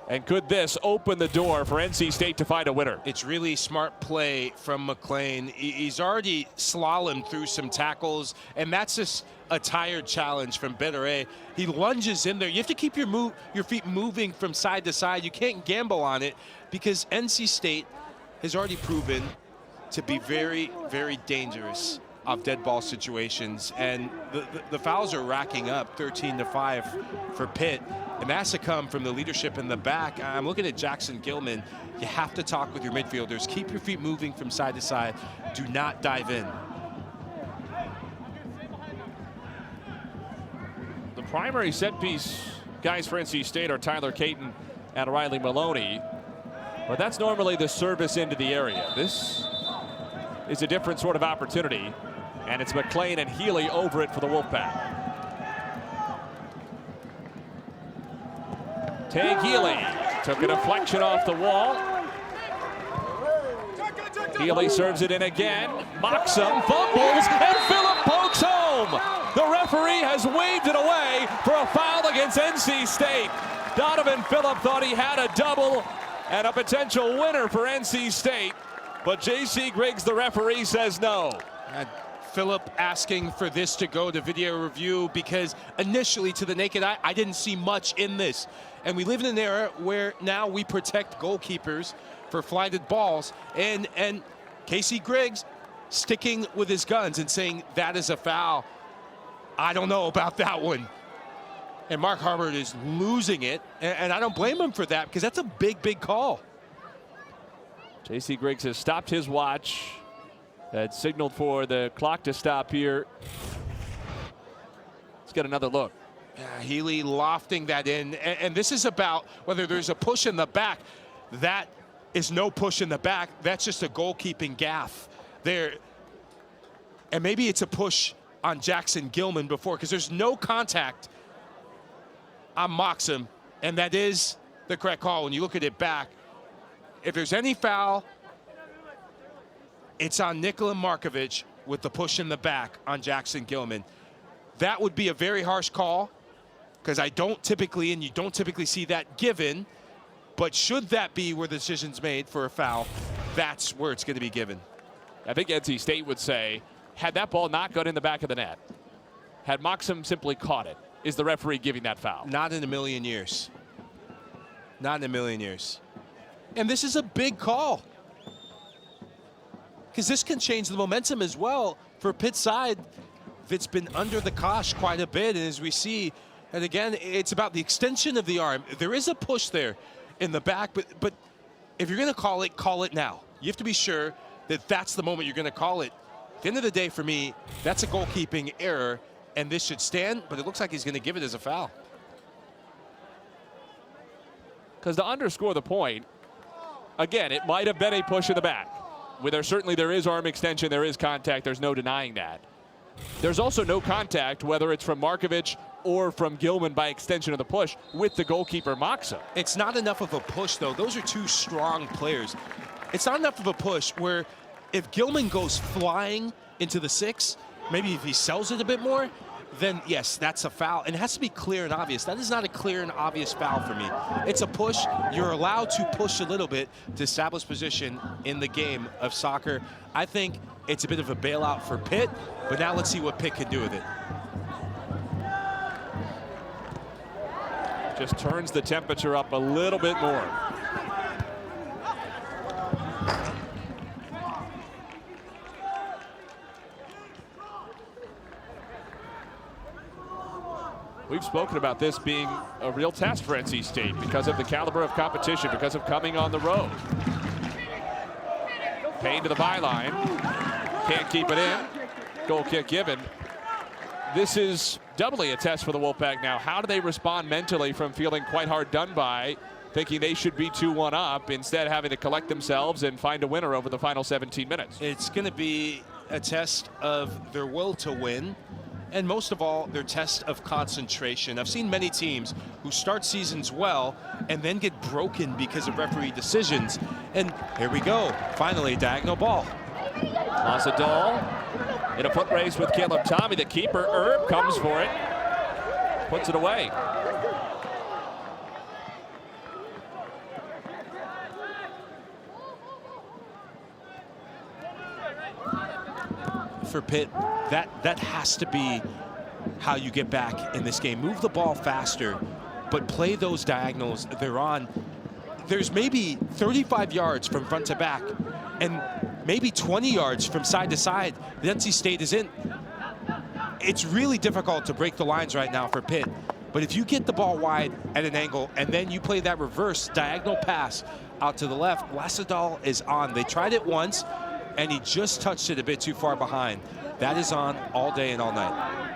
And could this open the door for NC State to find a winner? It's really smart play from McLean. He's already slalomed through some tackles, and that's just a tired challenge from Bettere. He lunges in there. You have to keep your feet moving from side to side. You can't gamble on it, because NC State has already proven to be very, very dangerous of dead ball situations, and the fouls are racking up, 13-5 for Pitt, and that's to come from the leadership in the back. I'm looking at Jackson Gilman. You have to talk with your midfielders. Keep your feet moving from side to side. Do not dive in. The primary set piece guys for NC State are Tyler Caton and Riley Maloney, but that's normally the service into the area. This is a different sort of opportunity, and it's McLean and Healy over it for the Wolfpack. Tag Healy took a deflection off the wall. Healy serves it in again. Moxham fumbles, and Phillip pokes home. The referee has waved it away for a foul against NC State. Donavan Phillip thought he had a double and a potential winner for NC State, but J.C. Griggs, the referee, says no. Phillip asking for this to go to video review because initially, to the naked eye, I didn't see much in this. And we live in an era where now we protect goalkeepers for flighted balls. And J.C. Griggs sticking with his guns and saying that is a foul. I don't know about that one. And Mark Hubbard is losing it. And I don't blame him for that because that's a big, big call. J.C. Griggs has stopped his watch. That signaled for the clock to stop here. Let's get another look. Healy lofting that in. And this is about whether there's a push in the back. That is no push in the back. That's just a goalkeeping gaffe there. And maybe it's a push on Jackson Gilman before, because there's no contact on Moxham. And that is the correct call when you look at it back. If there's any foul, it's on Nikola Markovic with the push in the back on Jackson Gilman. That would be a very harsh call, because I don't typically, and you don't typically see that given, but should that be where the decision's made for a foul, that's where it's going to be given. I think NC State would say, had that ball not gone in the back of the net, had Moxham simply caught it, is the referee giving that foul? Not in a million years. Not in a million years. And this is a big call, because this can change the momentum as well for Pitt's side that's been under the cosh quite a bit. And as we see, and again, it's about the extension of the arm. There is a push there in the back, but if you're going to call it now. You have to be sure that that's the moment you're going to call it. At the end of the day, for me, that's a goalkeeping error, and this should stand, but it looks like he's going to give it as a foul. Because to underscore the point, again, it might have been a push in the back. Where certainly there is arm extension, there is contact, there's no denying that. There's also no contact, whether it's from Markovic or from Gilman by extension of the push, with the goalkeeper Moxham. It's not enough of a push, though. Those are two strong players. It's not enough of a push where if Gilman goes flying into the six, maybe if he sells it a bit more, then yes, that's a foul. And it has to be clear and obvious. That is not a clear and obvious foul for me. It's a push. You're allowed to push a little bit to establish position in the game of soccer. I think it's a bit of a bailout for Pitt, but now let's see what Pitt can do with it. Just turns the temperature up a little bit more. We've spoken about this being a real test for NC State because of the caliber of competition, because of coming on the road. Payne to the byline. Can't keep it in. Goal kick given. This is doubly a test for the Wolfpack now. How do they respond mentally from feeling quite hard done by, thinking they should be 2-1 up, instead having to collect themselves and find a winner over the final 17 minutes? It's going to be a test of their will to win, and most of all, their test of concentration. I've seen many teams who start seasons well and then get broken because of referee decisions. And here we go. Finally, diagonal ball. Mazadol in a foot race with Caleb Tommy. The keeper, Erb, comes for it. Puts it away. For Pitt, that has to be how you get back in this game. Move the ball faster, but play those diagonals they're on. There's maybe 35 yards from front to back, and maybe 20 yards from side to side. The NC State is in. It's really difficult to break the lines right now for Pitt. But if you get the ball wide at an angle and then you play that reverse diagonal pass out to the left, Lasadal is on. They tried it once, and he just touched it a bit too far behind. That is on all day and all night.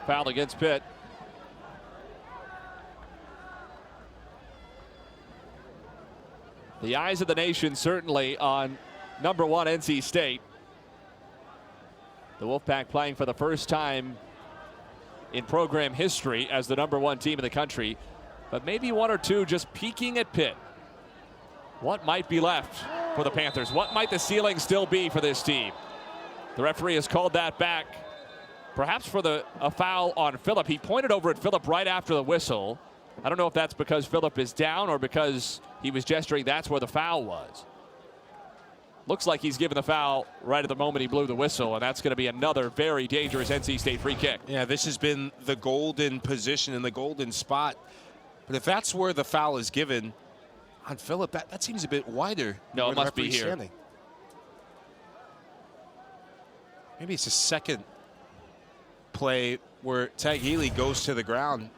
Foul against Pitt. The eyes of the nation certainly on number 1 NC State. The Wolfpack playing for the first time in program history as the number 1 team in the country, but maybe 1 or 2 just peeking at Pitt. What might be left for the Panthers? What might the ceiling still be for this team? The referee has called that back. Perhaps for a foul on Phillip. He pointed over at Phillip right after the whistle. I don't know if that's because Phillip is down or because he was gesturing that's where the foul was. Looks like he's given the foul right at the moment he blew the whistle, and that's going to be another very dangerous NC State free kick. Yeah, this has been the golden position and the golden spot. But if that's where the foul is given on Phillip, that seems a bit wider. No, it must be here. Standing. Maybe it's a second play where Tag Healy goes to the ground.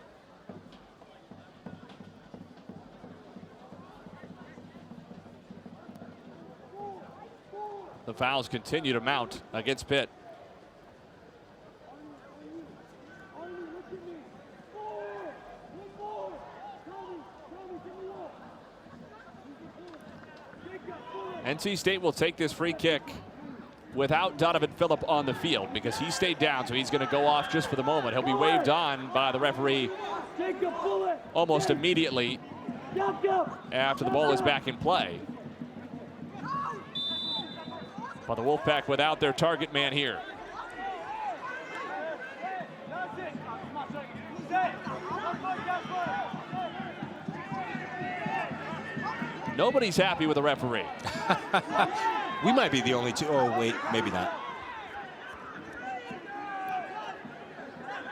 The fouls continue to mount against Pitt. NC State will take this free kick without Donavan Phillip on the field because he stayed down, so he's going to go off just for the moment. He'll be waved on by the referee almost immediately after the ball is back in play. But the Wolfpack without their target man here. Nobody's happy with the referee. We might be the only two. Oh, wait, maybe not.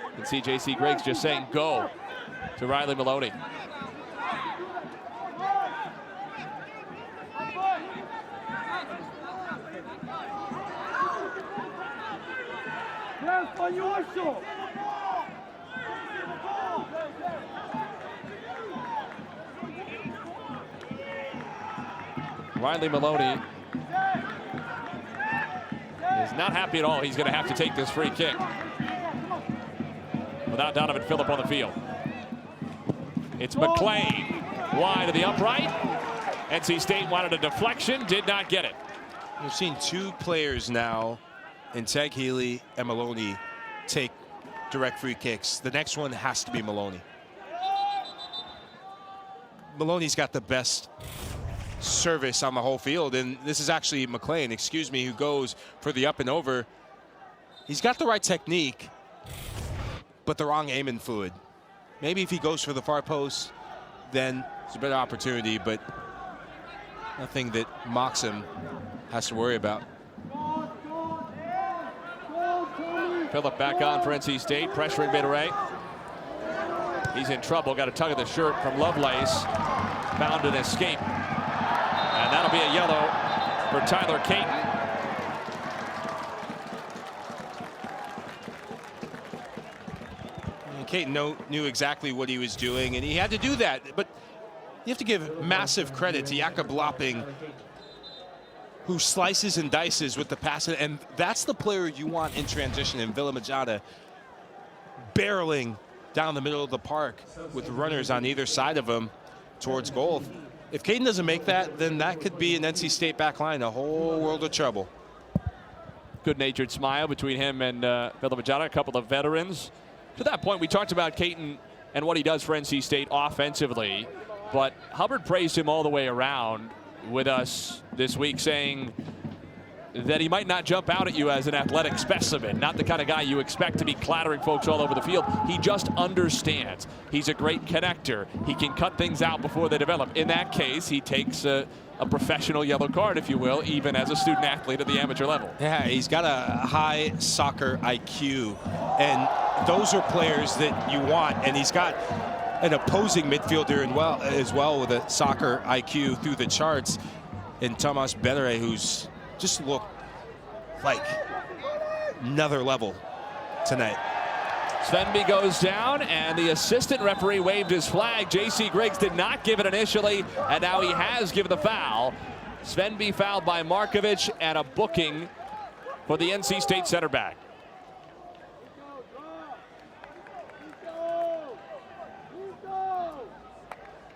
You can see J.C. Griggs just saying go to Riley Maloney. Riley Maloney is not happy at all. He's going to have to take this free kick without Donavan Phillip on the field. It's McLean wide of the upright. NC State wanted a deflection, did not get it. We've seen 2 players now in Tag Healy and Maloney take direct free kicks. The next one has to be Maloney. Maloney's got the best service on the whole field, and this is actually McLean, who goes for the up and over. He's got the right technique, but the wrong aim and fluid. Maybe if he goes for the far post, then it's a better opportunity, but nothing that Moxham has to worry about. Phillip back on for NC State, pressuring Betaray. He's in trouble, got a tug of the shirt from Lovelace, found an escape. And that'll be a yellow for Tyler Caton. Caton knew exactly what he was doing, and he had to do that. But you have to give massive credit to Jakob Lopping, who slices and dices with the pass. And that's the player you want in transition, in Vilamitjana, barreling down the middle of the park with runners on either side of him towards goal. If Caton doesn't make that, then that could be an NC State back line, a whole world of trouble. Good-natured smile between him and Vilamitjana, a couple of veterans. To that point, we talked about Caton and what he does for NC State offensively, but Hubbard praised him all the way around with us this week, saying that he might not jump out at you as an athletic specimen, not the kind of guy you expect to be clattering folks all over the field. He just understands. He's a great connector. He can cut things out before they develop. In that case, he takes a professional yellow card, if you will, even as a student athlete at the amateur level. Yeah, he's got a high soccer IQ, and those are players that you want. And he's got an opposing midfielder as well with a soccer IQ through the charts, and Tomas Bedere, who's just looked like another level tonight. Svenby goes down, and the assistant referee waved his flag. J.C. Griggs did not give it initially, and now he has given the foul. Svenby fouled by Markovic, and a booking for the NC State center back.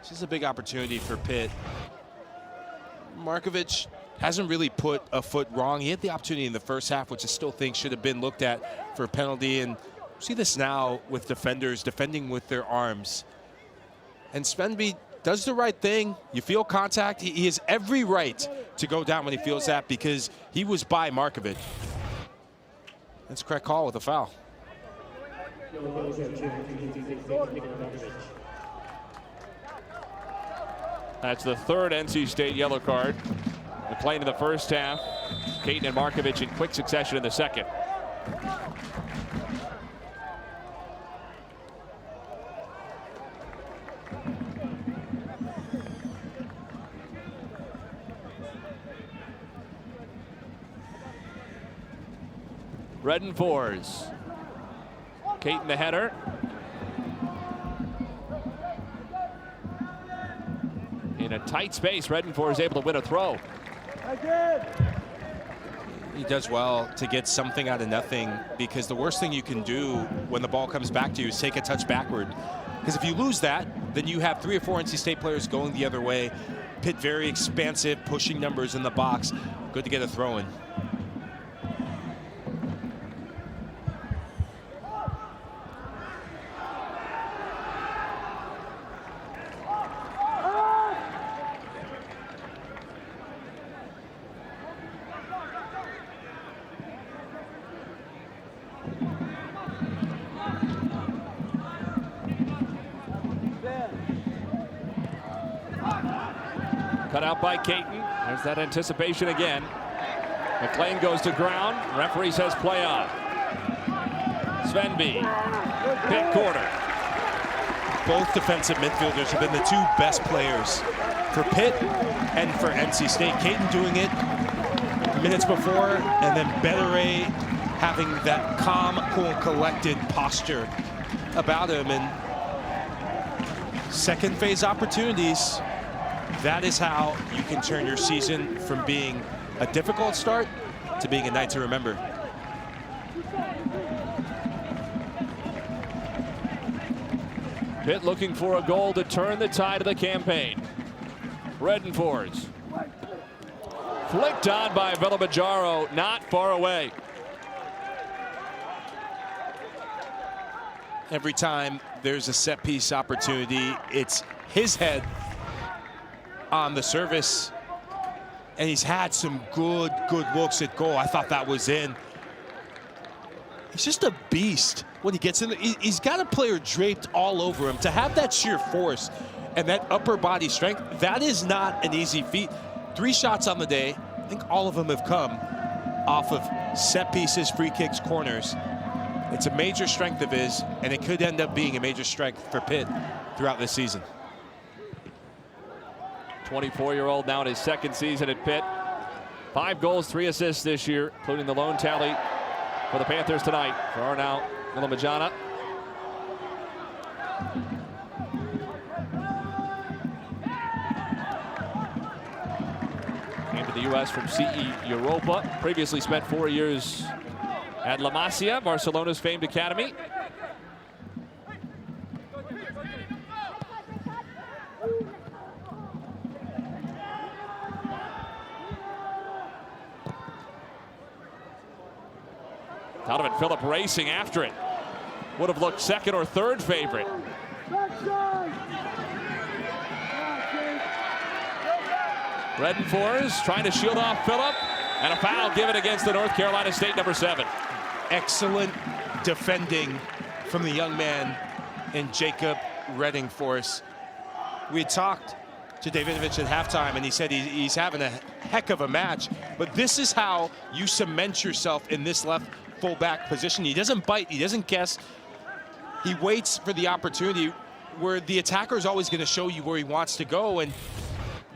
This is a big opportunity for Pitt. Markovic hasn't really put a foot wrong. He had the opportunity in the first half, which I still think should have been looked at for a penalty. And see this now with defenders defending with their arms. And Svenby does the right thing. You feel contact. He has every right to go down when he feels that, because he was by Markovic. That's a correct call with a foul. That's the third NC State yellow card. McLean in the first half. Caton and Markovic in quick succession in the second. Redenfors. Caton the header. In a tight space, Redenfors is able to win a throw. He does well to get something out of nothing, because the worst thing you can do when the ball comes back to you is take a touch backward. Because if you lose that, then you have 3 or 4 NC State players going the other way. Pitt very expansive, pushing numbers in the box. Good to get a throw in. Cut out by Caton. There's that anticipation again. McLean goes to ground. Referee says play on. Svenby. Pitt corner. Both defensive midfielders have been the 2 best players for Pitt and for NC State. Caton doing it minutes before, and then Bedere having that calm, cool, and collected posture about him. And second phase opportunities. That is how you can turn your season from being a difficult start to being a night to remember. Pitt looking for a goal to turn the tide of the campaign. Redenfors. Flicked on by Vilamitjana, not far away. Every time there's a set piece opportunity, it's his head on the service, and he's had some good looks at goal. I thought that was in. He's just a beast when he gets in. He's got a player draped all over him. To have that sheer force and that upper body strength, that is not an easy feat. 3 shots on the day. I think all of them have come off of set pieces, free kicks, corners. It's a major strength of his, and it could end up being a major strength for Pitt throughout this season. 24-year-old now in his second season at Pitt. 5 goals, 3 assists this year, including the lone tally for the Panthers tonight for Arnau Vilamitjana. Came to the U.S. from CE Europa. Previously spent 4 years at La Masia, Barcelona's famed academy. Donavan Phillip racing after it. Would have looked second or third favorite. Redenfors trying to shield off Phillip, And a foul given against the North Carolina State number 7. Excellent defending from the young man in Jacob Redenfors. We had talked to Davidovich at halftime, and he said he's having a heck of a match. But this is how you cement yourself in this left fullback position. He doesn't bite, he doesn't guess. He waits for the opportunity where the attacker is always going to show you where he wants to go. And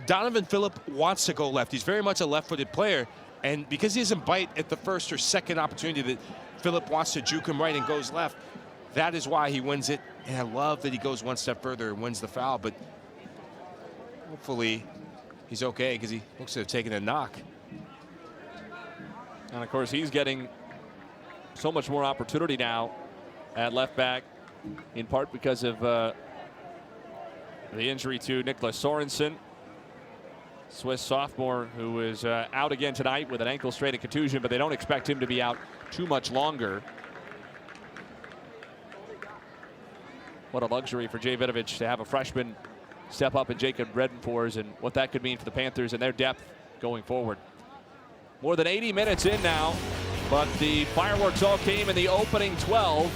Donavan Phillip wants to go left. He's very much a left-footed player. And because he doesn't bite at the first or second opportunity that Phillip wants to juke him right and goes left, that is why he wins it. And I love that he goes one step further and wins the foul. But hopefully he's okay, because he looks to have taken a knock. And of course, he's getting so much more opportunity now at left back, in part because of the injury to Nicholas Sorensen, Swiss sophomore, who is out again tonight with an ankle strain and contusion, but they don't expect him to be out too much longer. What a luxury for Jay Vidovich to have a freshman step up in Jacob Redenfors, and what that could mean for the Panthers and their depth going forward. More than 80 minutes in now, but the fireworks all came in the opening 12.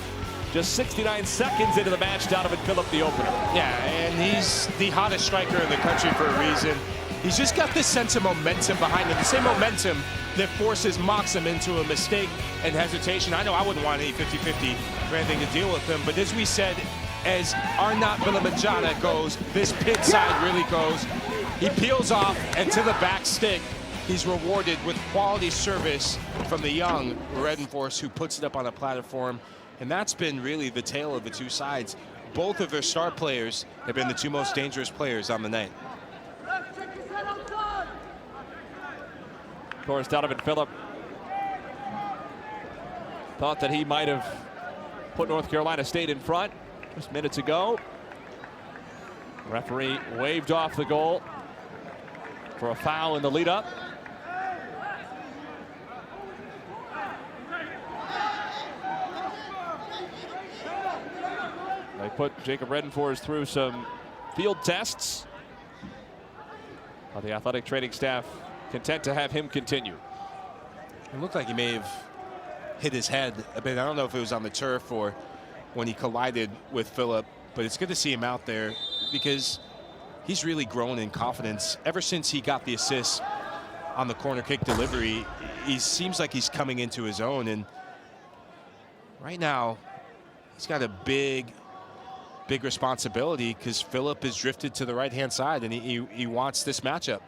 Just 69 seconds into the match, Donavan Phillip, the opener. Yeah, and he's the hottest striker in the country for a reason. He's just got this sense of momentum behind him, the same momentum that forces Moxham into a mistake and hesitation. I know I wouldn't want any 50-50 or anything to deal with him, but as we said, as Arnau Vilamitjana goes, this Pitt side really goes. He peels off, and to the back stick, he's rewarded with quality service from the young Redenfors, who puts it up on a platform. And that's been really the tale of the two sides. Both of their star players have been the two most dangerous players on the night. Of course, Donavan Phillip thought that he might have put North Carolina State in front just minutes ago. Referee waved off the goal for a foul in the lead-up. They put Jacob Redenfors through some field tests. The athletic training staff content to have him continue. It looked like he may have hit his head a bit. I don't know if it was on the turf or when he collided with Phillip, but it's good to see him out there, because he's really grown in confidence ever since he got the assist on the corner kick delivery. He seems like he's coming into his own, and right now he's got a big responsibility, because Phillip is drifted to the right-hand side, and he wants this matchup.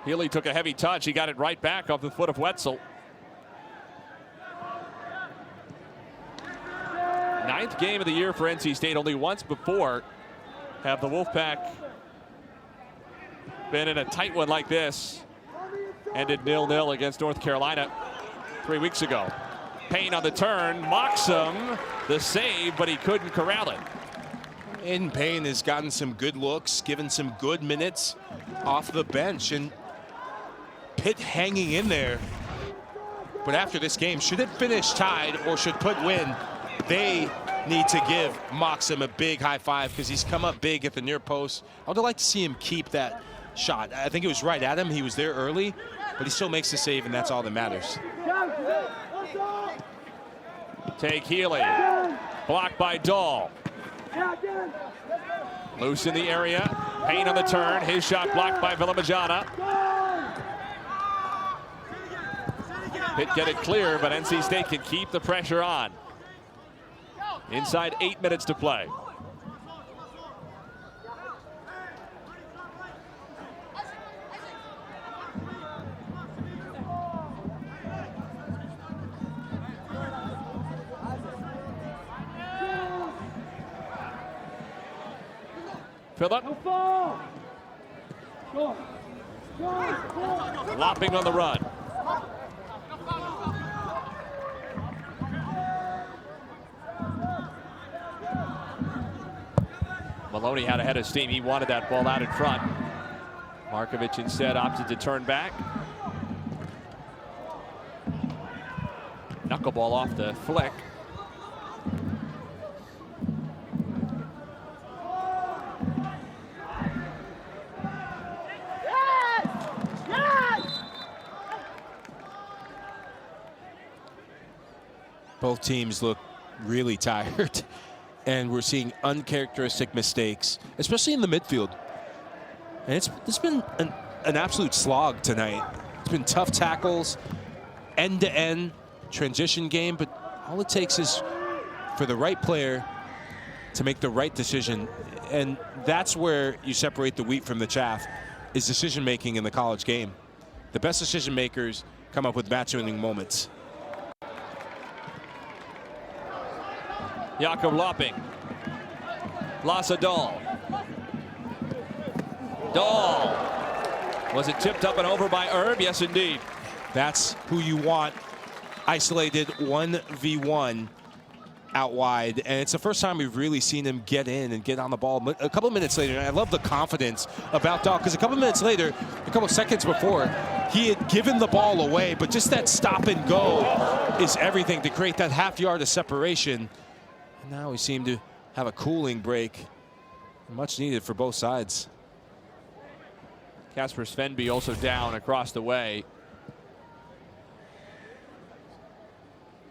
Healy took a heavy touch. He got it right back off the foot of Wetzel. 9th game of the year for NC State. Only once before have the Wolfpack been in a tight one like this. Ended 0-0 against North Carolina 3 weeks ago. Payne on the turn. Moxham the save, but he couldn't corral it. Aiden Payne has gotten some good looks, given some good minutes off the bench, and Pitt hanging in there. But after this game, should it finish tied or should Pitt win, they need to give Moxham a big high five, because he's come up big at the near post. I would like to see him keep that shot. I think it was right at him. He was there early, but he still makes the save, and that's all that matters. Take Healy. Blocked by Dahl. Loose in the area. Payne on the turn. His shot blocked by Vilamitjana. Pitt get it clear, but NC State can keep the pressure on. Inside 8 minutes to play. Phillip. Lopping on the run. Maloney had a head of steam. He wanted that ball out in front. Markovic instead opted to turn back. Knuckleball off the flick. Both teams look really tired, and we're seeing uncharacteristic mistakes, especially in the midfield. And it's been an absolute slog tonight. It's been tough tackles, end-to-end transition game, but all it takes is for the right player to make the right decision. And that's where you separate the wheat from the chaff, is decision-making in the college game. The best decision makers come up with match-winning moments. Jakob Lopping. Lasse Dahl. Dahl. Was it tipped up and over by Erb? Yes, indeed. That's who you want. Isolated 1v1 out wide. And it's the first time we've really seen him get in and get on the ball. A couple minutes later, and I love the confidence about Dahl, because a couple minutes later, a couple seconds before, he had given the ball away, but just that stop and go is everything to create that half yard of separation. And now we seem to have a cooling break, much needed for both sides. Kasper Svenby also down across the way.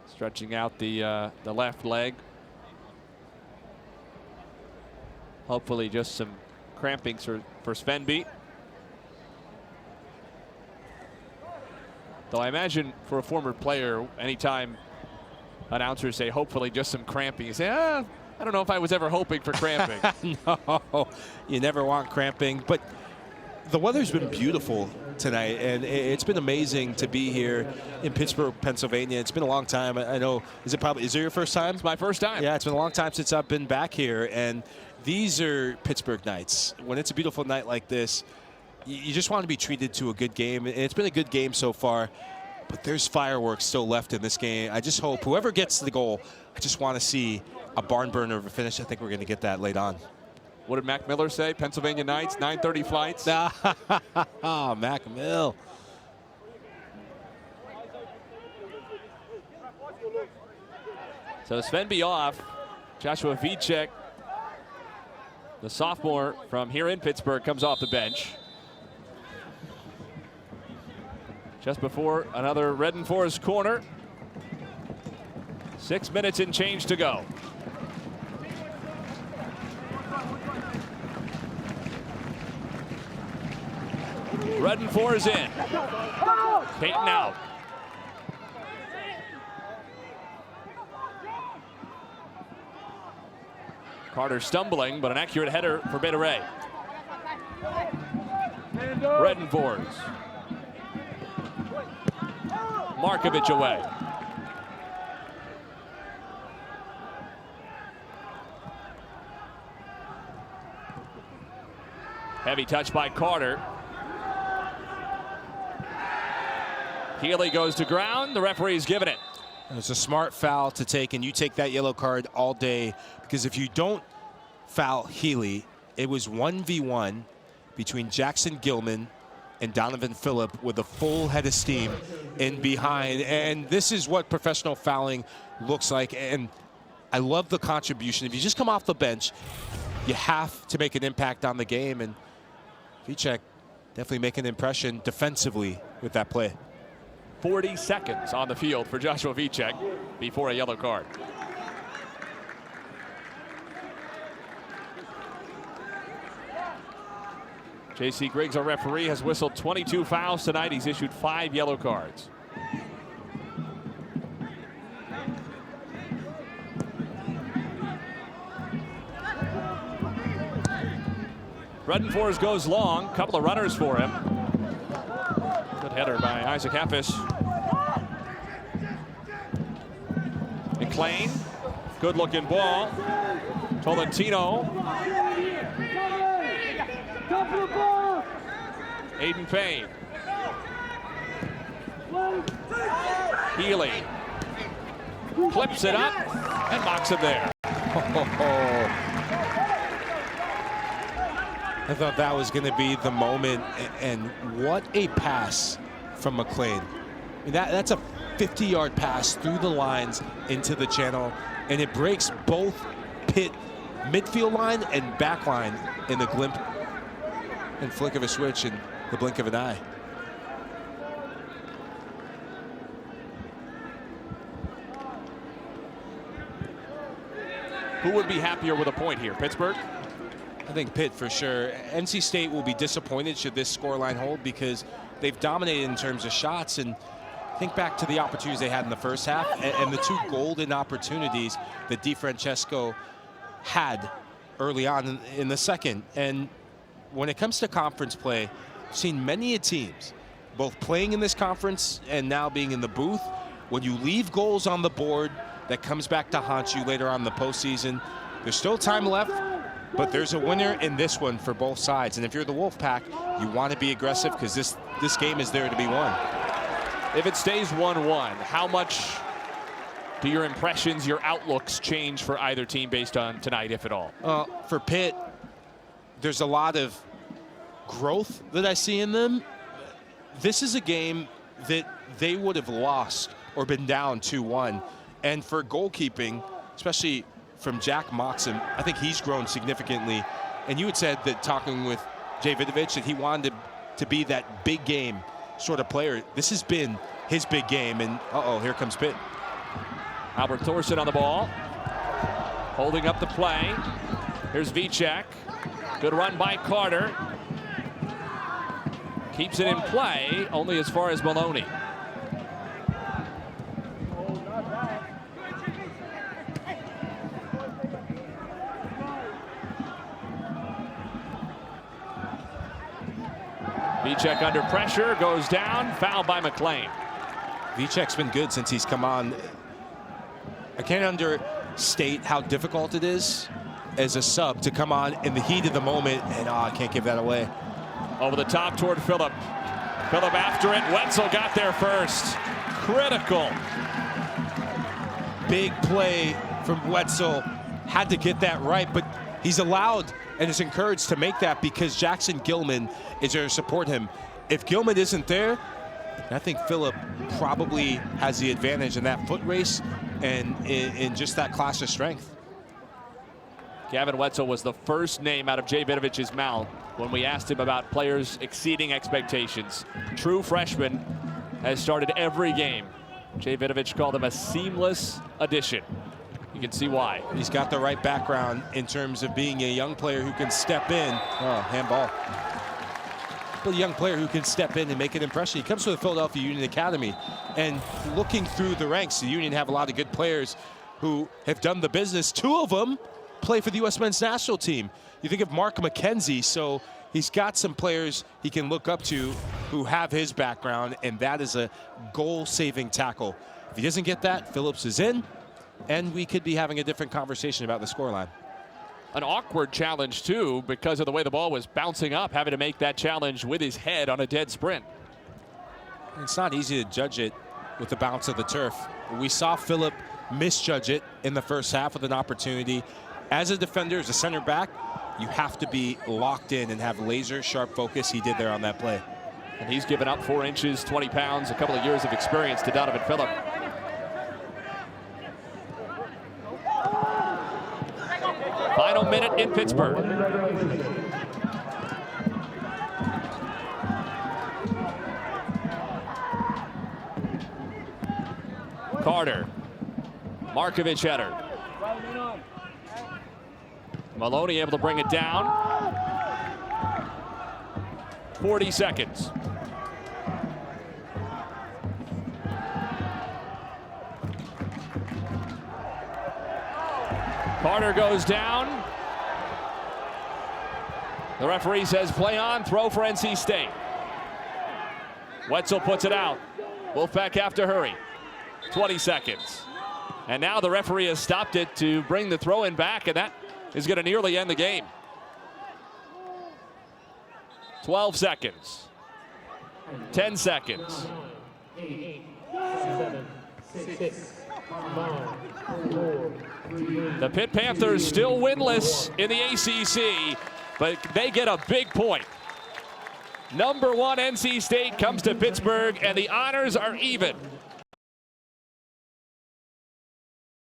Stretching out the left leg. Hopefully just some cramping for Svenby. Though I imagine for a former player, anytime announcers say hopefully just some cramping, you say, I don't know if I was ever hoping for cramping. No, you never want cramping. But the weather's been beautiful tonight, and it's been amazing to be here in Pittsburgh, Pennsylvania. It's been a long time. I know, is it your first time? It's my first time. Yeah, it's been a long time since I've been back here, and these are Pittsburgh nights. When it's a beautiful night like this, you just want to be treated to a good game, and it's been a good game so far, but there's fireworks still left in this game. I just hope whoever gets the goal, I just want to see a barn burner of a finish. I think we're going to get that late on. What did Mac Miller say? Pennsylvania nights, 9:30 flights. Mac Mill. So Svenby off. Joshua Vicek, the sophomore from here in Pittsburgh, comes off the bench. Just before another Redenfors corner. 6 minutes and change to go. Redenfors in. Peyton out. Carter stumbling, but an accurate header for Beta Ray. Redenfors. Markovic away. Heavy touch by Carter. Healy goes to ground. The referee's given it. It's a smart foul to take, and you take that yellow card all day, because if you don't foul Healy, it was 1v1 between Jackson Gilman and Donavan Phillip with a full head of steam in behind. And this is what professional fouling looks like. And I love the contribution. If you just come off the bench, you have to make an impact on the game. And Vicek definitely making an impression defensively with that play. 40 seconds on the field for Joshua Vicek before a yellow card. J.C. Griggs, our referee, has whistled 22 fouls tonight. He's issued 5 yellow cards. Redenfors goes long. Couple of runners for him. Good header by Isaac Heffis. McLean. Good looking ball. Tolentino. Aiden Payne. Healy. Clips it up and knocks it there. I thought that was going to be the moment, and what a pass from McLean. I mean, that's a 50-yard pass through the lines into the channel, and it breaks both Pitt midfield line and back line in the glimp and flick of a switch and the blink of an eye. Who would be happier with a point here? Pittsburgh? I think Pitt for sure. NC State will be disappointed should this scoreline hold because they've dominated in terms of shots. And think back to the opportunities they had in the first half and the two golden opportunities that DiFrancesco had early on in the second. And when it comes to conference play, I've seen many teams both playing in this conference and now being in the booth. When you leave goals on the board, that comes back to haunt you later on in the postseason. There's still time left, but there's a winner in this one for both sides. And if you're the Wolfpack, you want to be aggressive because this game is there to be won. If it stays 1-1, how much do your impressions, your outlooks change for either team based on tonight, if at all? For Pitt, there's a lot of growth that I see in them. This is a game that they would have lost or been down 2-1. And for goalkeeping, especially from Jack Moxham, I think he's grown significantly. And you had said that talking with Jay Vidovic that he wanted to be that big game sort of player. This has been his big game. And here comes Pitt. Albert Thorson on the ball, holding up the play. Here's Vichak. Good run by Carter. Keeps it in play, only as far as Maloney. Vichak under pressure, goes down, foul by McLean. Vichak's been good since he's come on. I can't understate how difficult it is as a sub to come on in the heat of the moment, and I can't give that away. Over the top toward Phillip. Phillip after it. Wetzel got there first. Critical. Big play from Wetzel. Had to get that right, but he's allowed and is encouraged to make that because Jackson Gilman is there to support him. If Gilman isn't there, I think Phillip probably has the advantage in that foot race and in just that class of strength. Gavin Wetzel was the first name out of Jay Vidovic's mouth when we asked him about players exceeding expectations. True freshman, has started every game. Jay Vidovic called him a seamless addition. You can see why. He's got the right background in terms of being a young player who can step in. Handball. But a young player who can step in and make an impression. He comes from the Philadelphia Union Academy. And looking through the ranks, the Union have a lot of good players who have done the business. Two of them play for the U.S. men's national team. You think of Mark McKenzie, so he's got some players he can look up to who have his background, and that is a goal-saving tackle. If he doesn't get that, Phillips is in, and we could be having a different conversation about the scoreline. An awkward challenge, too, because of the way the ball was bouncing up, having to make that challenge with his head on a dead sprint. It's not easy to judge it with the bounce of the turf. We saw Phillip misjudge it in the first half with an opportunity. As a defender, as a center back, you have to be locked in and have laser sharp focus. He did there on that play. And he's given up 4 inches, 20 pounds, a couple of years of experience to Donavan Phillip. Final minute in Pittsburgh. Carter. Markovic header. Maloney able to bring it down. 40 seconds. Carter goes down. The referee says play on, throw for NC State. Wetzel puts it out. Wolfpack have to hurry. 20 seconds. And now the referee has stopped it to bring the throw in back, and that is going to nearly end the game. 12 seconds. 10 seconds. 8, 7, 6, 5, 4, 3. The Pitt Panthers still winless in the ACC, but they get a big point. Number 1 NC State comes to Pittsburgh, and the honors are even.